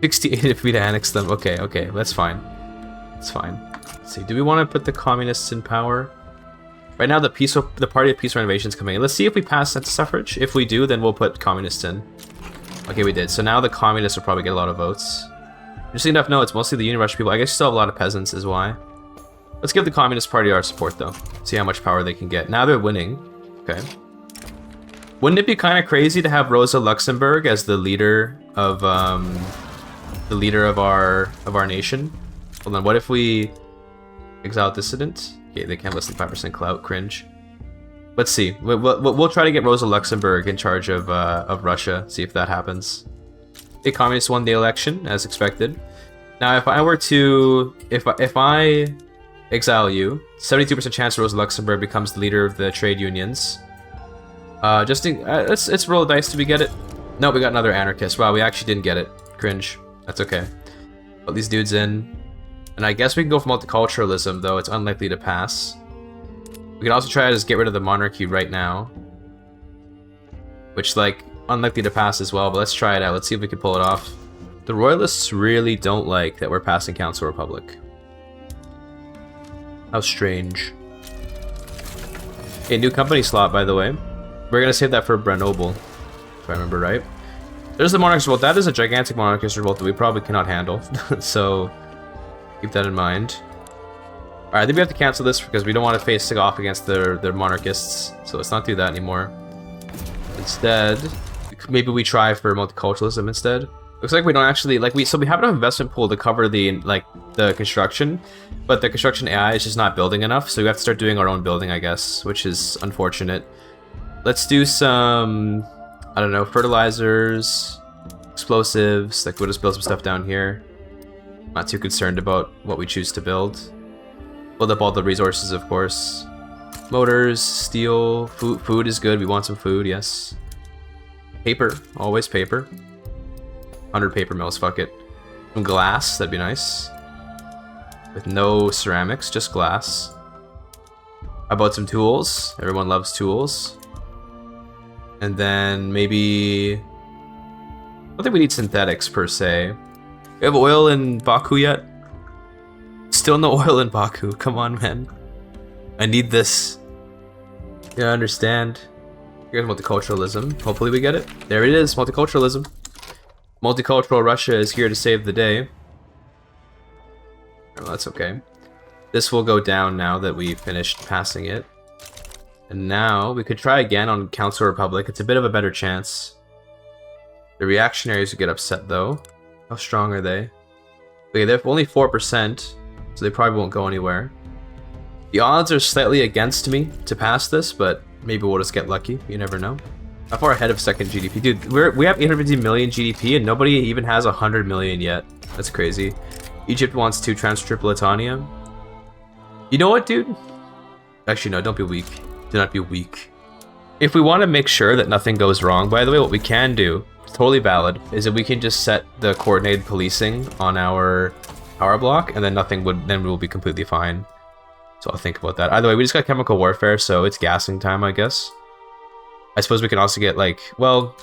68 infamy to annex them. Okay, okay, that's fine. That's fine. Let's see, do we want to put the communists in power? Right now the Party of Peace Renovation is coming in. Let's see if we pass that suffrage. If we do, then we'll put communists in. Okay, we did. So now the communists will probably get a lot of votes. Interesting enough, no, it's mostly the Union Russian people. I guess you still have a lot of peasants is why. Let's give the Communist Party our support though. See how much power they can get. Now they're winning. Okay. Wouldn't it be kind of crazy to have Rosa Luxemburg as the leader of our nation? Hold on, what if we exile dissident? Okay, they can't less than 5% clout. Cringe. Let's see. We'll try to get Rosa Luxemburg in charge of Russia. See if that happens. The communists won the election as expected. Now, if I were to, if I exile you, 72% chance Rosa Luxemburg becomes the leader of the trade unions. Let's roll the dice. Did we get it? No, we got another anarchist. Wow, we actually didn't get it. Cringe. That's okay. Put these dudes in. And I guess we can go for multiculturalism, though it's unlikely to pass. We can also try to just get rid of the monarchy right now. Which, like, unlikely to pass as well, but let's try it out. Let's see if we can pull it off. The Royalists really don't like that we're passing Council Republic. How strange. A new company slot, by the way. We're gonna save that for Grenoble, if I remember right. There's the Monarch's Revolt. That is a gigantic Monarchist Revolt that we probably cannot handle. So, keep that in mind. Alright, I think we have to cancel this because we don't want to face off against their Monarchists. So let's not do that anymore. Instead, maybe we try for multiculturalism instead. Looks like we don't actually, like, so we have enough investment pool to cover the, like, the construction, but the construction AI is just not building enough, so we have to start doing our own building, I guess, which is unfortunate. Let's do some, I don't know, fertilizers, explosives, like, we'll just build some stuff down here. Not too concerned about what we choose to build. Build up all the resources, of course. Motors, steel, food is good, we want some food, yes. Paper, always paper. 100 paper mills, fuck it. Some glass, that'd be nice. With no ceramics, just glass. How about some tools? Everyone loves tools. And then maybe... I don't think we need synthetics per se. We have oil in Baku yet? Still no oil in Baku, come on man. I need this. Yeah, I understand. Here's multiculturalism. Hopefully we get it. There it is, multiculturalism. Multicultural Russia is here to save the day. Oh, that's okay. This will go down now that we finished passing it. And now we could try again on Council Republic. It's a bit of a better chance. The reactionaries would get upset though. How strong are they? Okay, they're only 4%, so they probably won't go anywhere. The odds are slightly against me to pass this, but maybe we'll just get lucky. You never know. How far ahead of second GDP? Dude, we have 850 million GDP and nobody even has 100 million yet. That's crazy. Egypt wants to transfer Tripolitania. You know what, dude? Actually, no, don't be weak. Do not be weak. If we want to make sure that nothing goes wrong, by the way, what we can do, totally valid, is that we can just set the coordinated policing on our power block and then then we'll be completely fine. So I'll think about that. Either way, we just got chemical warfare, so it's gassing time, I guess. I suppose we can also get, like, well,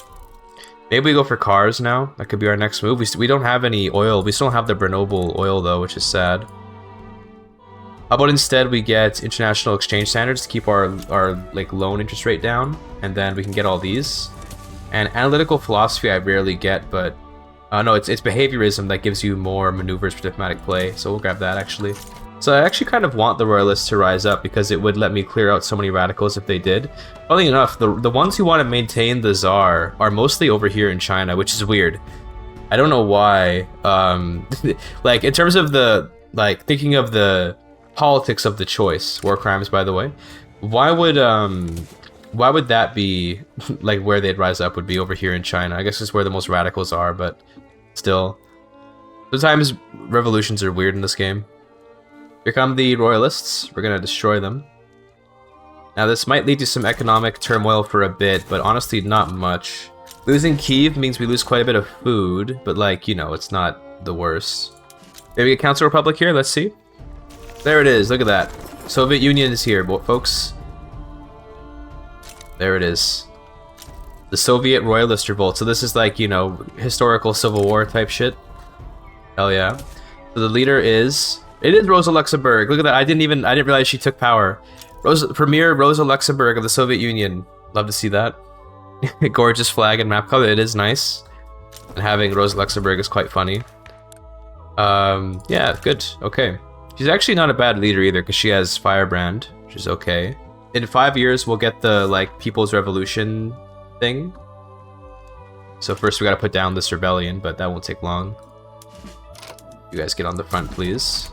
maybe we go for cars now. That could be our next move. We don't have any oil. We still don't have the Grenoble oil, though, which is sad. How about instead we get international exchange standards to keep our like, loan interest rate down, and then we can get all these. And analytical philosophy I rarely get, but... no, it's behaviorism that gives you more maneuvers for diplomatic play, so we'll grab that, actually. So I actually kind of want the Royalists to rise up because it would let me clear out so many radicals if they did. Funnily enough, the ones who want to maintain the Tsar are mostly over here in China, which is weird. I don't know why. Like, in terms of the, like, thinking of the politics of the choice, war crimes, by the way, why would that be, like, where they'd rise up would be over here in China? I guess it's where the most radicals are, but still. Sometimes revolutions are weird in this game. Here come the Royalists. We're gonna destroy them. Now this might lead to some economic turmoil for a bit, but honestly not much. Losing Kyiv means we lose quite a bit of food, but, like, you know, it's not the worst. Maybe a Council Republic here, let's see. There it is, look at that. Soviet Union is here, folks. There it is. The Soviet Royalist Revolt. So this is like, you know, historical Civil War type shit. Hell yeah. So the leader is... It is Rosa Luxemburg. Look at that. I didn't realize she took power. Premier Rosa Luxemburg of the Soviet Union. Love to see that. Gorgeous flag and map color. It is nice. And having Rosa Luxemburg is quite funny. Yeah, good. Okay. She's actually not a bad leader either because she has Firebrand, which is okay. In 5 years, we'll get the, like, People's Revolution thing. So first we gotta put down this rebellion, but that won't take long. You guys get on the front, please.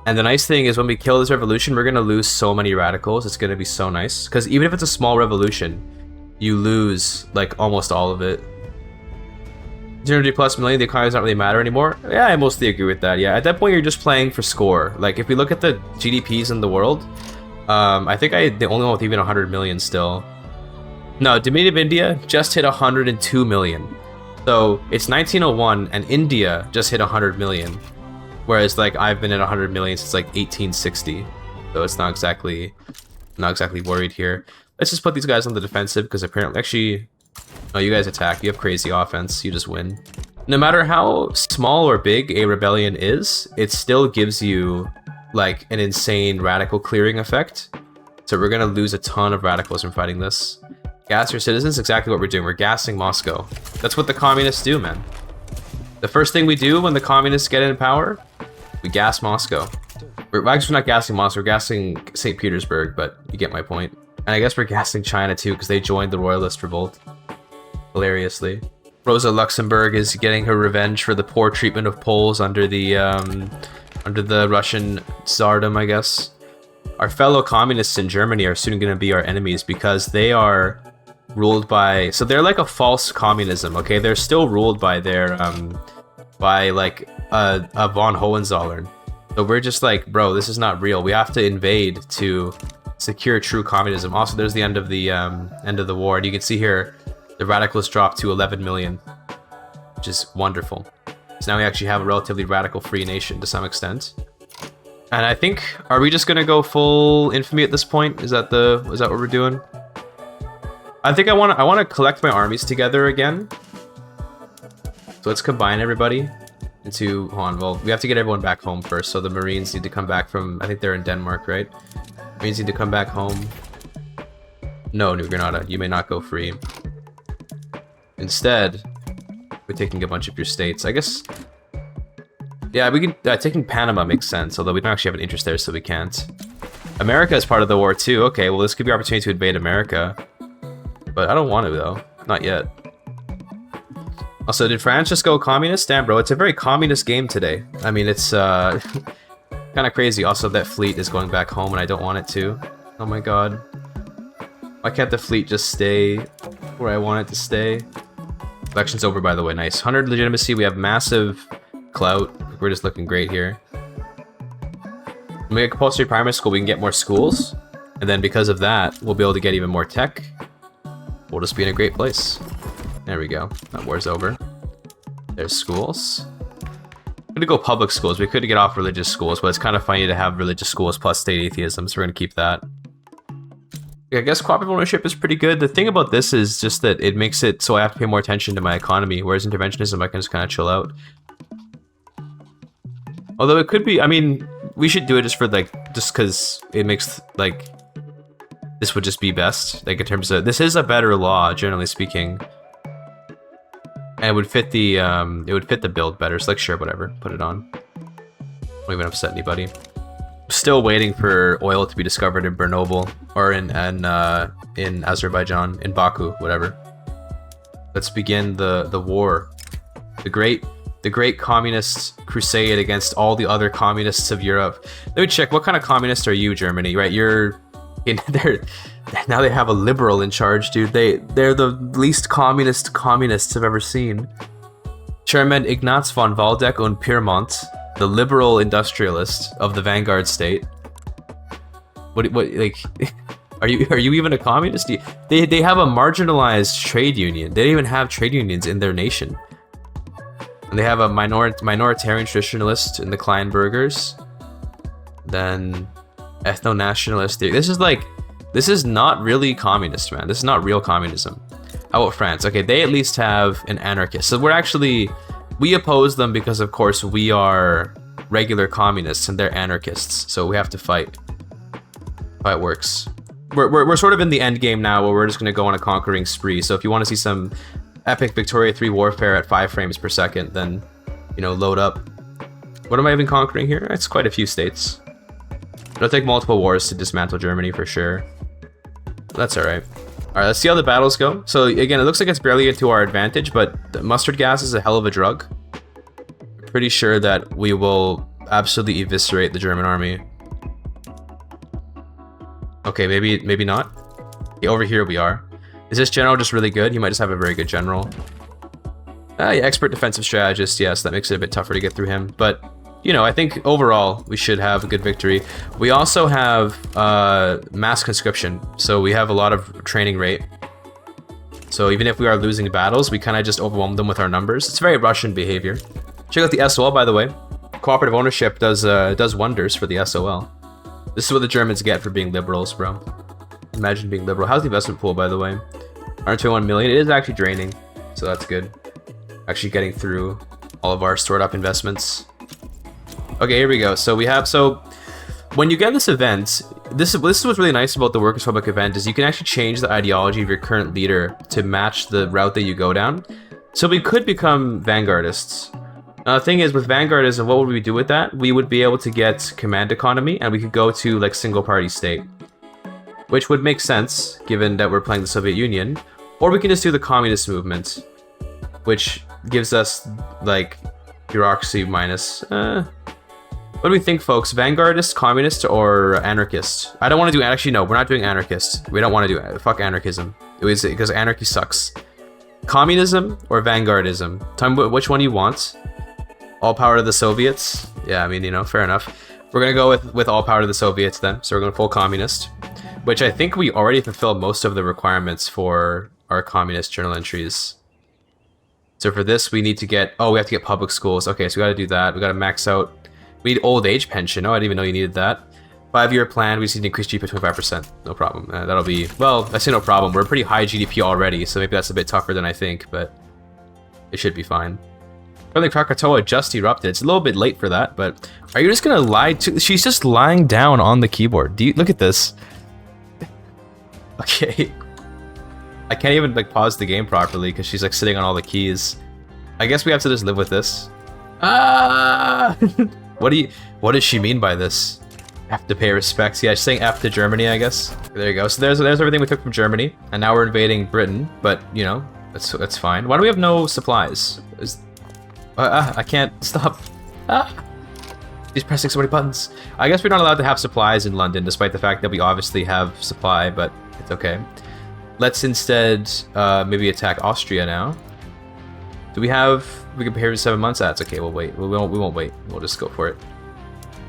And the nice thing is when we kill this revolution, we're gonna lose so many radicals. It's gonna be so nice. Because even if it's a small revolution, you lose, like, almost all of it. 200+ million, the economy doesn't really matter anymore. Yeah, I mostly agree with that. Yeah, at that point, you're just playing for score. Like, if we look at the GDPs in the world, I think the only one with even 100 million still. No, Dominion of India just hit 102 million. So it's 1901 and India just hit 100 million. Whereas like I've been at 100 million since like 1860. So it's not exactly worried here. Let's just put these guys on the defensive because apparently actually no, you guys attack. You have crazy offense. You just win. No matter how small or big a rebellion is, it still gives you like an insane radical clearing effect. So we're gonna lose a ton of radicals from fighting this. Gas your citizens, exactly what we're doing. We're gassing Moscow. That's what the communists do, man. The first thing we do when the communists get in power, we gas Moscow. We're actually not gassing Moscow, we're gassing St. Petersburg, but you get my point. And I guess we're gassing China too, because they joined the royalist revolt. Hilariously. Rosa Luxemburg is getting her revenge for the poor treatment of Poles under the Russian Tsardom, I guess. Our fellow communists in Germany are soon going to be our enemies because they are ruled by... So they're like a false communism, okay? They're still ruled by their... by like a von Hohenzollern. So we're just like, bro, this is not real. We have to invade to secure true communism. Also, there's the end of the war, and you can see here the radicals dropped to 11 million, which is wonderful. So now we actually have a relatively radical free nation to some extent. And I think, are we just gonna go full infamy at this point? Is that what we're doing? I think I wanna collect my armies together again. So let's combine everybody into, hold on, well, we have to get everyone back home first. So the Marines need to come back from, I think they're in Denmark, right? Marines need to come back home. No, New Granada, you may not go free. Instead, we're taking a bunch of your states. I guess, yeah, we can, taking Panama makes sense, although we don't actually have an interest there, so we can't. America is part of the war too. Okay, well, this could be an opportunity to invade America. But I don't want to, though. Not yet. Also, did France just go communist? Damn, bro, it's a very communist game today. I mean, it's kind of crazy. Also, that fleet is going back home, and I don't want it to. Oh my god. Why can't the fleet just stay where I want it to stay? Election's over, by the way. Nice. 100 legitimacy. We have massive clout. We're just looking great here. When we get compulsory primary school, we can get more schools. And then because of that, we'll be able to get even more tech. We'll just be in a great place. There we go. That war's over. There's schools. We're gonna go public schools. We could get off religious schools, but it's kind of funny to have religious schools plus state atheism, so we're gonna keep that. I guess cooperative ownership is pretty good. The thing about this is just that it makes it so I have to pay more attention to my economy, whereas interventionism, I can just kind of chill out. Although it could be, I mean, we should do it just for like, just because it makes like, this would just be best. Like in terms of, this is a better law, generally speaking. And it would fit the build better. So like, sure, whatever, put it on. Won't even upset anybody. Still waiting for oil to be discovered in Chernobyl or in Azerbaijan, in Baku, whatever. Let's begin the war. The great communist crusade against all the other communists of Europe. Let me check. What kind of communist are you, Germany? Right, you're in there. Now they have a liberal in charge, dude. They're the least communists I've ever seen. Chairman Ignaz von Waldeck und Pyrmont, the liberal industrialist of the vanguard state. What like? Are you even a communist? They have a marginalized trade union. They don't even have trade unions in their nation. And they have a minoritarian traditionalist in the Kleinburgers. Then ethno-nationalist. This is not really communist, man. This is not real communism. How about France? Okay, they at least have an anarchist. So we oppose them because, of course, we are regular communists and they're anarchists. So we have to fight. How it works. We're sort of in the end game now where we're just going to go on a conquering spree. So if you want to see some epic Victoria 3 warfare at 5 frames per second, then, you know, load up. What am I even conquering here? It's quite a few states. It'll take multiple wars to dismantle Germany for sure. That's alright. Alright, let's see how the battles go. So again, it looks like it's barely to our advantage, but the mustard gas is a hell of a drug. I'm pretty sure that we will absolutely eviscerate the German army. Okay, maybe not. Okay, over here we are. Is this general just really good? He might just have a very good general. Yeah, expert defensive strategist. Yes, that makes it a bit tougher to get through him. But, you know, I think overall we should have a good victory. We also have mass conscription. So we have a lot of training rate. So even if we are losing battles, we kind of just overwhelm them with our numbers. It's very Russian behavior. Check out the SOL, by the way. Cooperative ownership does wonders for the SOL. This is what the Germans get for being liberals, bro. Imagine being liberal. How's the investment pool, by the way? 121 million. It is actually draining, so that's good. Actually getting through all of our stored up investments. Okay, here we go. So we have, when you get this event, this is what's really nice about the Workers' Republic event is you can actually change the ideology of your current leader to match the route that you go down. So we could become vanguardists. Now the thing is, with vanguardism, what would we do with that? We would be able to get command economy, and we could go to like single party state, which would make sense given that we're playing the Soviet Union. Or we can just do the communist movement, which gives us like bureaucracy minus. What do we think, folks? Vanguardist, communist, or anarchist? I don't want to do. Actually, no, we're not doing anarchist. We don't want to do it. Fuck anarchism. It was because anarchy sucks. Communism or vanguardism? Tell me which one you want. All power to the Soviets? Yeah, I mean, you know, fair enough. We're gonna go with all power to the Soviets then. So we're going full communist, which I think we already fulfilled most of the requirements for our communist journal entries. So for this, we need to get. Oh, we have to get public schools. Okay, so we got to do that. We got to max out. We need old age pension. Oh, I didn't even know you needed that. 5-year plan. We just need to increase GDP 25%. No problem. That'll be, well, I say no problem. We're pretty high GDP already, so maybe that's a bit tougher than I think, but it should be fine. Friendly Krakatoa just erupted. It's a little bit late for that, but are you just gonna lie to? She's just lying down on the keyboard. Do you look at this? Okay. I can't even like pause the game properly because she's like sitting on all the keys. I guess we have to just live with this. Ah! What does she mean by this? Have to pay respects. Yeah, she's saying F to Germany, I guess. There you go. So there's everything we took from Germany, and now we're invading Britain. But you know, that's fine. Why do we have no supplies? I can't stop. He's pressing so many buttons. I guess we're not allowed to have supplies in London, despite the fact that we obviously have supply. But it's okay. Let's instead maybe attack Austria now. Do we have? We can prepare for 7 months. That's okay. We'll wait. We won't wait. We'll just go for it.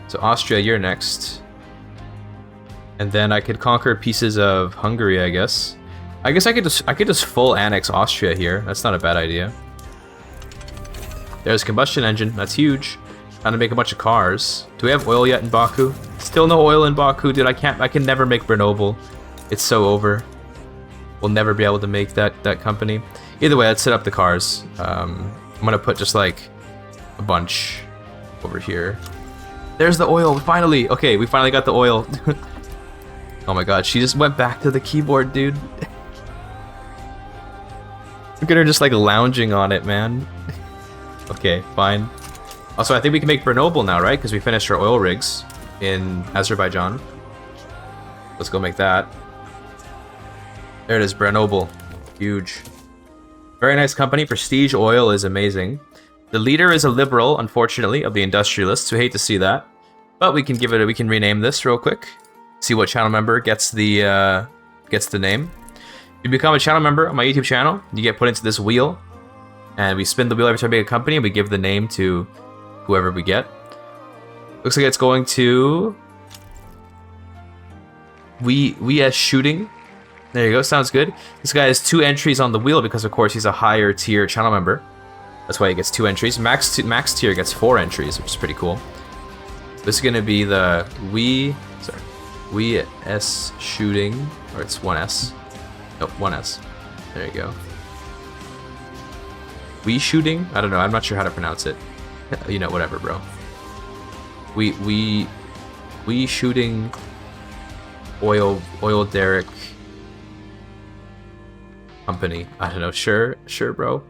So Austria, you're next. And then I could conquer pieces of Hungary, I guess. I guess I could just full annex Austria here. That's not a bad idea. There's a combustion engine. That's huge. Trying to make a bunch of cars. Do we have oil yet in Baku? Still no oil in Baku, dude. I can never make Grenoble. It's so over. We'll never be able to make that company. Either way, let's set up the cars. I'm gonna put just like a bunch over here. There's the oil, finally! Okay, we finally got the oil. Oh my god, she just went back to the keyboard, dude. Look at her just like lounging on it, man. Okay, fine. Also, I think we can make Grenoble now, right? Because we finished our oil rigs in Azerbaijan. Let's go make that. There it is, Grenoble. Huge. Very nice company. Prestige Oil is amazing. The leader is a liberal, unfortunately, of the industrialists. We hate to see that, but we can we can rename this real quick. See what channel member gets the name. If you become a channel member on my YouTube channel, you get put into this wheel, and we spin the wheel every time we make a company, and we give the name to whoever we get. Looks like it's going to we as shooting. There you go, sounds good. This guy has 2 entries on the wheel because, of course, he's a higher tier channel member. That's why he gets 2 entries. Max tier gets 4 entries, which is pretty cool. This is going to be the we S shooting, or it's 1S. Nope, 1S. There you go. We shooting? I don't know, I'm not sure how to pronounce it. You know, whatever, bro. We shooting oil derrick company. I don't know. Sure, bro.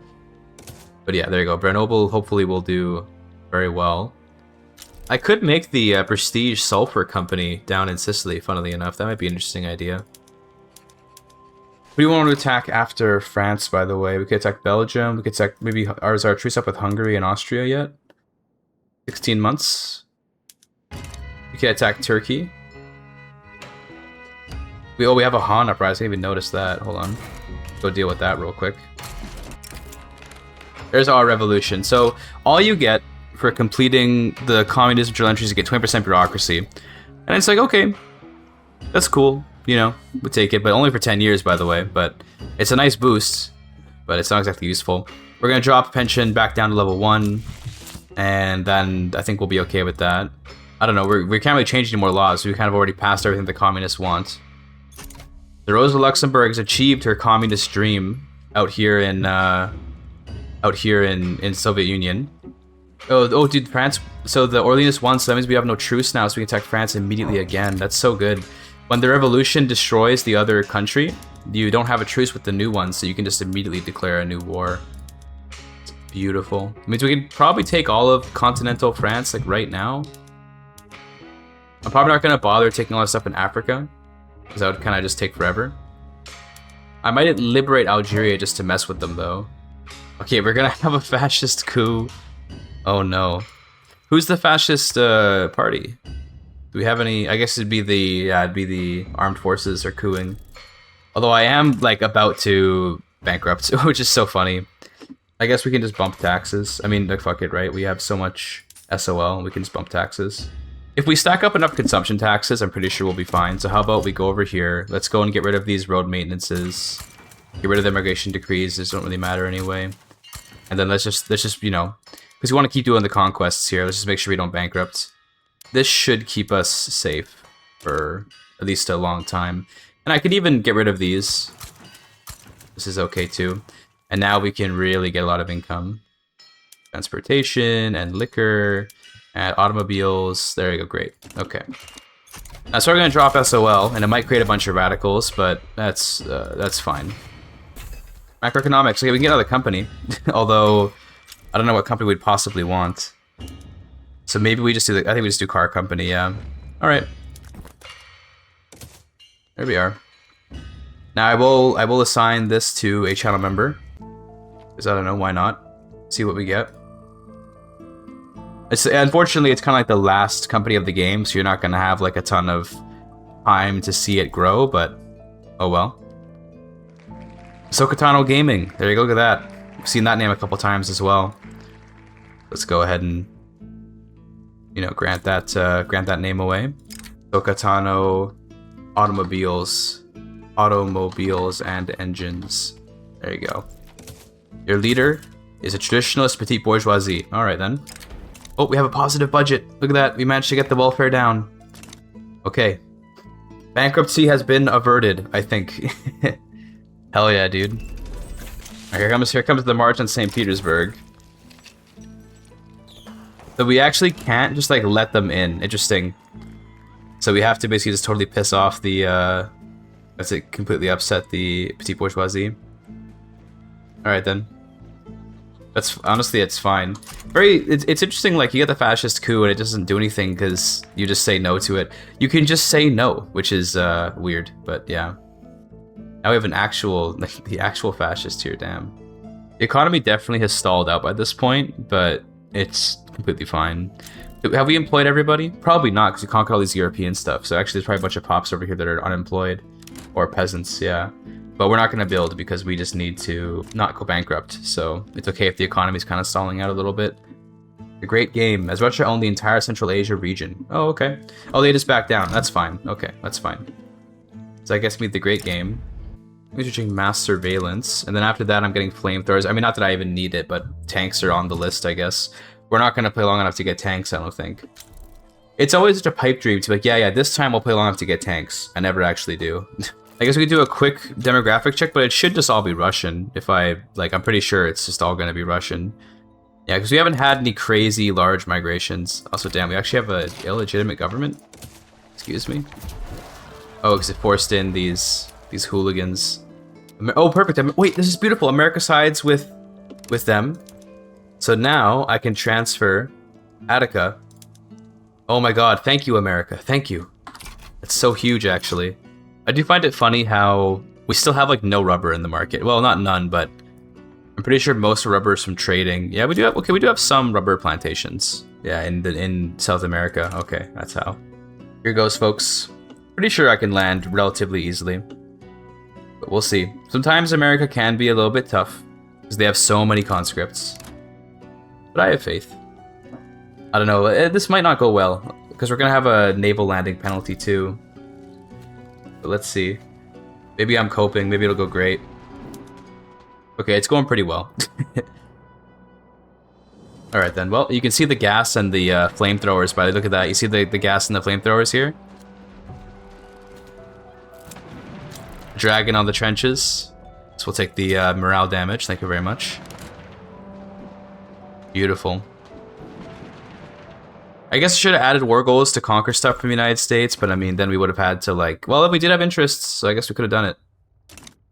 But yeah, there you go. Grenoble hopefully will do very well. I could make the Prestige Sulfur Company down in Sicily, funnily enough. That might be an interesting idea. We want to attack after France, by the way. We could attack Belgium. We could attack, maybe, is our truce up with Hungary and Austria yet? 16 months. We could attack Turkey. We have a Han uprising. I didn't even notice that. Hold on. Go deal with that real quick. There's our revolution. So all you get for completing the communism journal entries, you get 20% bureaucracy. And it's like, okay, that's cool. you know, would take it, but only for 10 years, by the way. But it's a nice boost, but it's not exactly useful. We're going to drop pension back down to level 1, and then I think we'll be okay with that. I don't know, we can't really change any more laws, so we kind of already passed everything the communists want. The Rosa Luxemburg has achieved her communist dream out here in Soviet Union. Oh, dude, France. So the Orleanists won, so that means we have no truce now, so we can attack France immediately again. That's so good. When the revolution destroys the other country, you don't have a truce with the new one, so you can just immediately declare a new war. It's beautiful. It means we can probably take all of continental France, like, right now. I'm probably not gonna bother taking all this stuff in Africa, because that would kind of just take forever. I might liberate Algeria just to mess with them, though. Okay, we're gonna have a fascist coup. Oh no. Who's the fascist party? Do we have any? I guess it'd be the armed forces are coupping. Although I am like about to bankrupt, which is so funny. I guess we can just bump taxes. I mean, like, fuck it, right? We have so much SOL, we can just bump taxes. If we stack up enough consumption taxes, I'm pretty sure we'll be fine. So how about we go over here? Let's go and get rid of these road maintenances. Get rid of the immigration decrees. These don't really matter anyway. And then let's just you know, because we want to keep doing the conquests here. Let's just make sure we don't bankrupt. This should keep us safe for at least a long time. And I could even get rid of these. This is okay too. And now we can really get a lot of income. Transportation and liquor and automobiles. There you go, great. Okay. So we're going to drop SOL, and it might create a bunch of radicals, but that's fine. Macroeconomics. Okay, we can get another company. Although, I don't know what company we'd possibly want. So maybe we just do, I think we just do car company, yeah. Alright. There we are. Now I will assign this to a channel member. Because I don't know, why not? See what we get. Unfortunately, it's kind of like the last company of the game, so you're not going to have like a ton of time to see it grow, but oh well. Sokatano Gaming. There you go, look at that. I've seen that name a couple times as well. Let's go ahead and, you know, grant that name away. Sokatano Automobiles and Engines. There you go. Your leader is a traditionalist petite bourgeoisie. All right then. Oh, we have a positive budget. Look at that. We managed to get the welfare down. Okay. Bankruptcy has been averted, I think. Hell yeah, dude. Right, here comes the march on St. Petersburg. So we actually can't just like let them in. Interesting. So we have to basically just totally piss off the let's it completely upset the petite bourgeoisie. Alright then. That's honestly, it's fine. It's interesting, like, you get the fascist coup and it doesn't do anything because you just say no to it. You can just say no, which is weird, but yeah. Now we have an actual, like, the actual fascist here, damn. The economy definitely has stalled out by this point, but it's completely fine. Have we employed everybody? Probably not, because we conquered all these European stuff. So actually, there's probably a bunch of pops over here that are unemployed. Or peasants, yeah. But we're not going to build because we just need to not go bankrupt. So it's okay if the economy's kind of stalling out a little bit. A great game. As Russia owned the entire Central Asia region. Oh, okay. Oh, they just backed down. That's fine. Okay, that's fine. So I guess we need the great game. I'm switching mass surveillance. And then after that, I'm getting flamethrowers. I mean, not that I even need it, but tanks are on the list, I guess. We're not going to play long enough to get tanks, I don't think. It's always such a pipe dream to be like, yeah, this time we'll play long enough to get tanks. I never actually do. I guess we could do a quick demographic check, but it should just all be Russian. If I'm pretty sure it's just all going to be Russian. Yeah, because we haven't had any crazy large migrations. Also, damn, we actually have an illegitimate government? Excuse me? Oh, because it forced in these hooligans. Oh, perfect. Wait, this is beautiful. America sides with them. So now I can transfer Attica. Oh my god, thank you, America. Thank you. That's so huge, actually. I do find it funny how we still have like no rubber in the market. Well, not none, but I'm pretty sure most rubber is from trading. Yeah, we do have. Okay, we do have some rubber plantations. Yeah, in South America. Okay, that's how. Here goes, folks. Pretty sure I can land relatively easily, but we'll see. Sometimes America can be a little bit tough because they have so many conscripts. But I have faith. I don't know. This might not go well because we're gonna have a naval landing penalty too. But let's see. Maybe I'm coping. Maybe it'll go great. Okay, it's going pretty well. Alright then. Well, you can see the gas and the flamethrowers, by the look at that. You see the gas and the flamethrowers here? Dragon on the trenches. So we'll take the morale damage. Thank you very much. Beautiful. I guess I should have added war goals to conquer stuff from the United States, but I mean, then we would have had to, like... Well, we did have interests, so I guess we could have done it.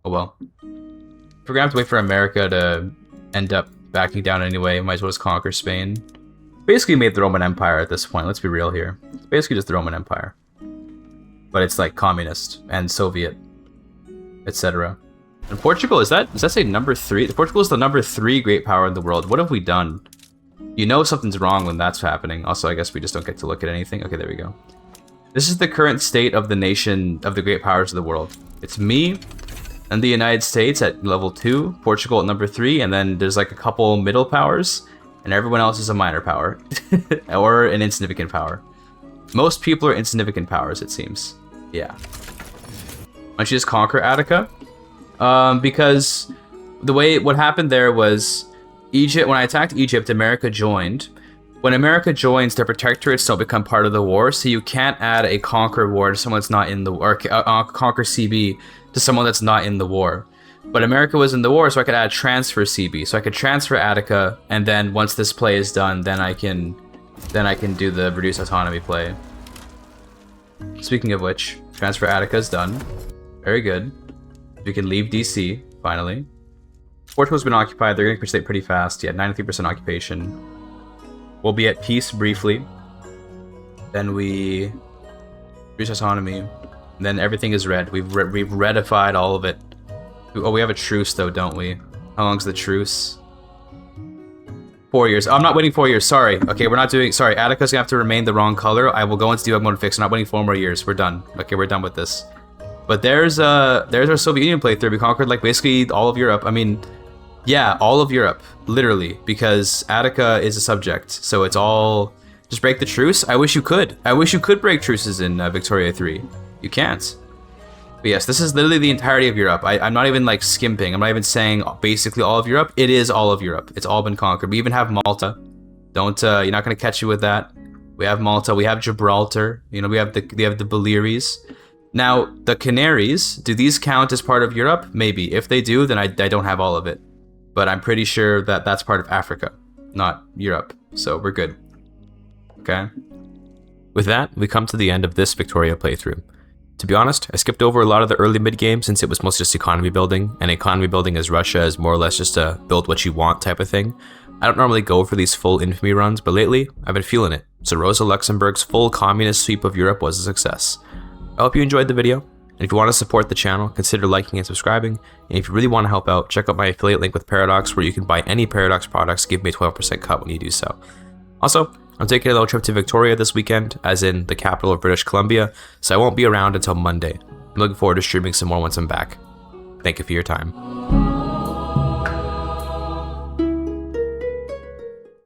Oh well. If we're gonna have to wait for America to end up backing down anyway, might as well just conquer Spain. Basically made the Roman Empire at this point, let's be real here. It's basically just the Roman Empire. But it's like communist and Soviet, etc. And Portugal, does that say number 3? Portugal is the number 3 great power in the world. What have we done? You know something's wrong when that's happening. Also, I guess we just don't get to look at anything. Okay, there we go. This is the current state of the nation, of the great powers of the world. It's me and the United States at level 2, Portugal at number 3, and then there's like a couple middle powers, and everyone else is a minor power. Or an insignificant power. Most people are insignificant powers, it seems. Yeah. Why don't you just conquer Attica? Because what happened there was Egypt, when I attacked Egypt, America joined. When America joins, their protectorates don't become part of the war, so you can't add a conquer war to someone that's not in the war, or conquer CB to someone that's not in the war. But America was in the war, so I could add transfer CB. So I could transfer Attica, and then once this play is done, then I can do the reduced autonomy play. Speaking of which, transfer Attica is done. Very good. We can leave DC, finally. Portugal's been occupied. They're going to capitulate pretty fast. Yeah, 93% occupation. We'll be at peace briefly. Then we reach autonomy. And then everything is red. We've redified all of it. Oh, we have a truce though, don't we? How long's the truce? 4 years. Oh, I'm not waiting 4 years. Sorry. Okay, we're not doing... Sorry, Attica's going to have to remain the wrong color. I will go into debug mode and fix. I'm not waiting 4 more years. We're done. Okay, we're done with this. But there's our Soviet Union playthrough. We conquered like basically all of Europe. I mean, yeah, all of Europe, literally, because Attica is a subject. So it's all just break the truce. I wish you could. I wish you could break truces in Victoria 3. You can't. But yes, this is literally the entirety of Europe. I'm not even like skimping. I'm not even saying basically all of Europe. It is all of Europe. It's all been conquered. We even have Malta. Don't you're not gonna catch you with that. We have Malta. We have Gibraltar. You know, we have the Baleares. Now, the Canaries, do these count as part of Europe? Maybe. If they do, then I don't have all of it. But I'm pretty sure that that's part of Africa, not Europe. So we're good. Okay? With that, we come to the end of this Victoria playthrough. To be honest, I skipped over a lot of the early mid-game since it was mostly just economy building, and economy building as Russia is more or less just a build what you want type of thing. I don't normally go for these full infamy runs, but lately, I've been feeling it. So Rosa Luxemburg's full communist sweep of Europe was a success. I hope you enjoyed the video, and if you want to support the channel, consider liking and subscribing, and if you really want to help out, check out my affiliate link with Paradox where you can buy any Paradox products, give me a 12% cut when you do so. Also, I'm taking a little trip to Victoria this weekend, as in the capital of British Columbia, so I won't be around until Monday. I'm looking forward to streaming some more once I'm back. Thank you for your time.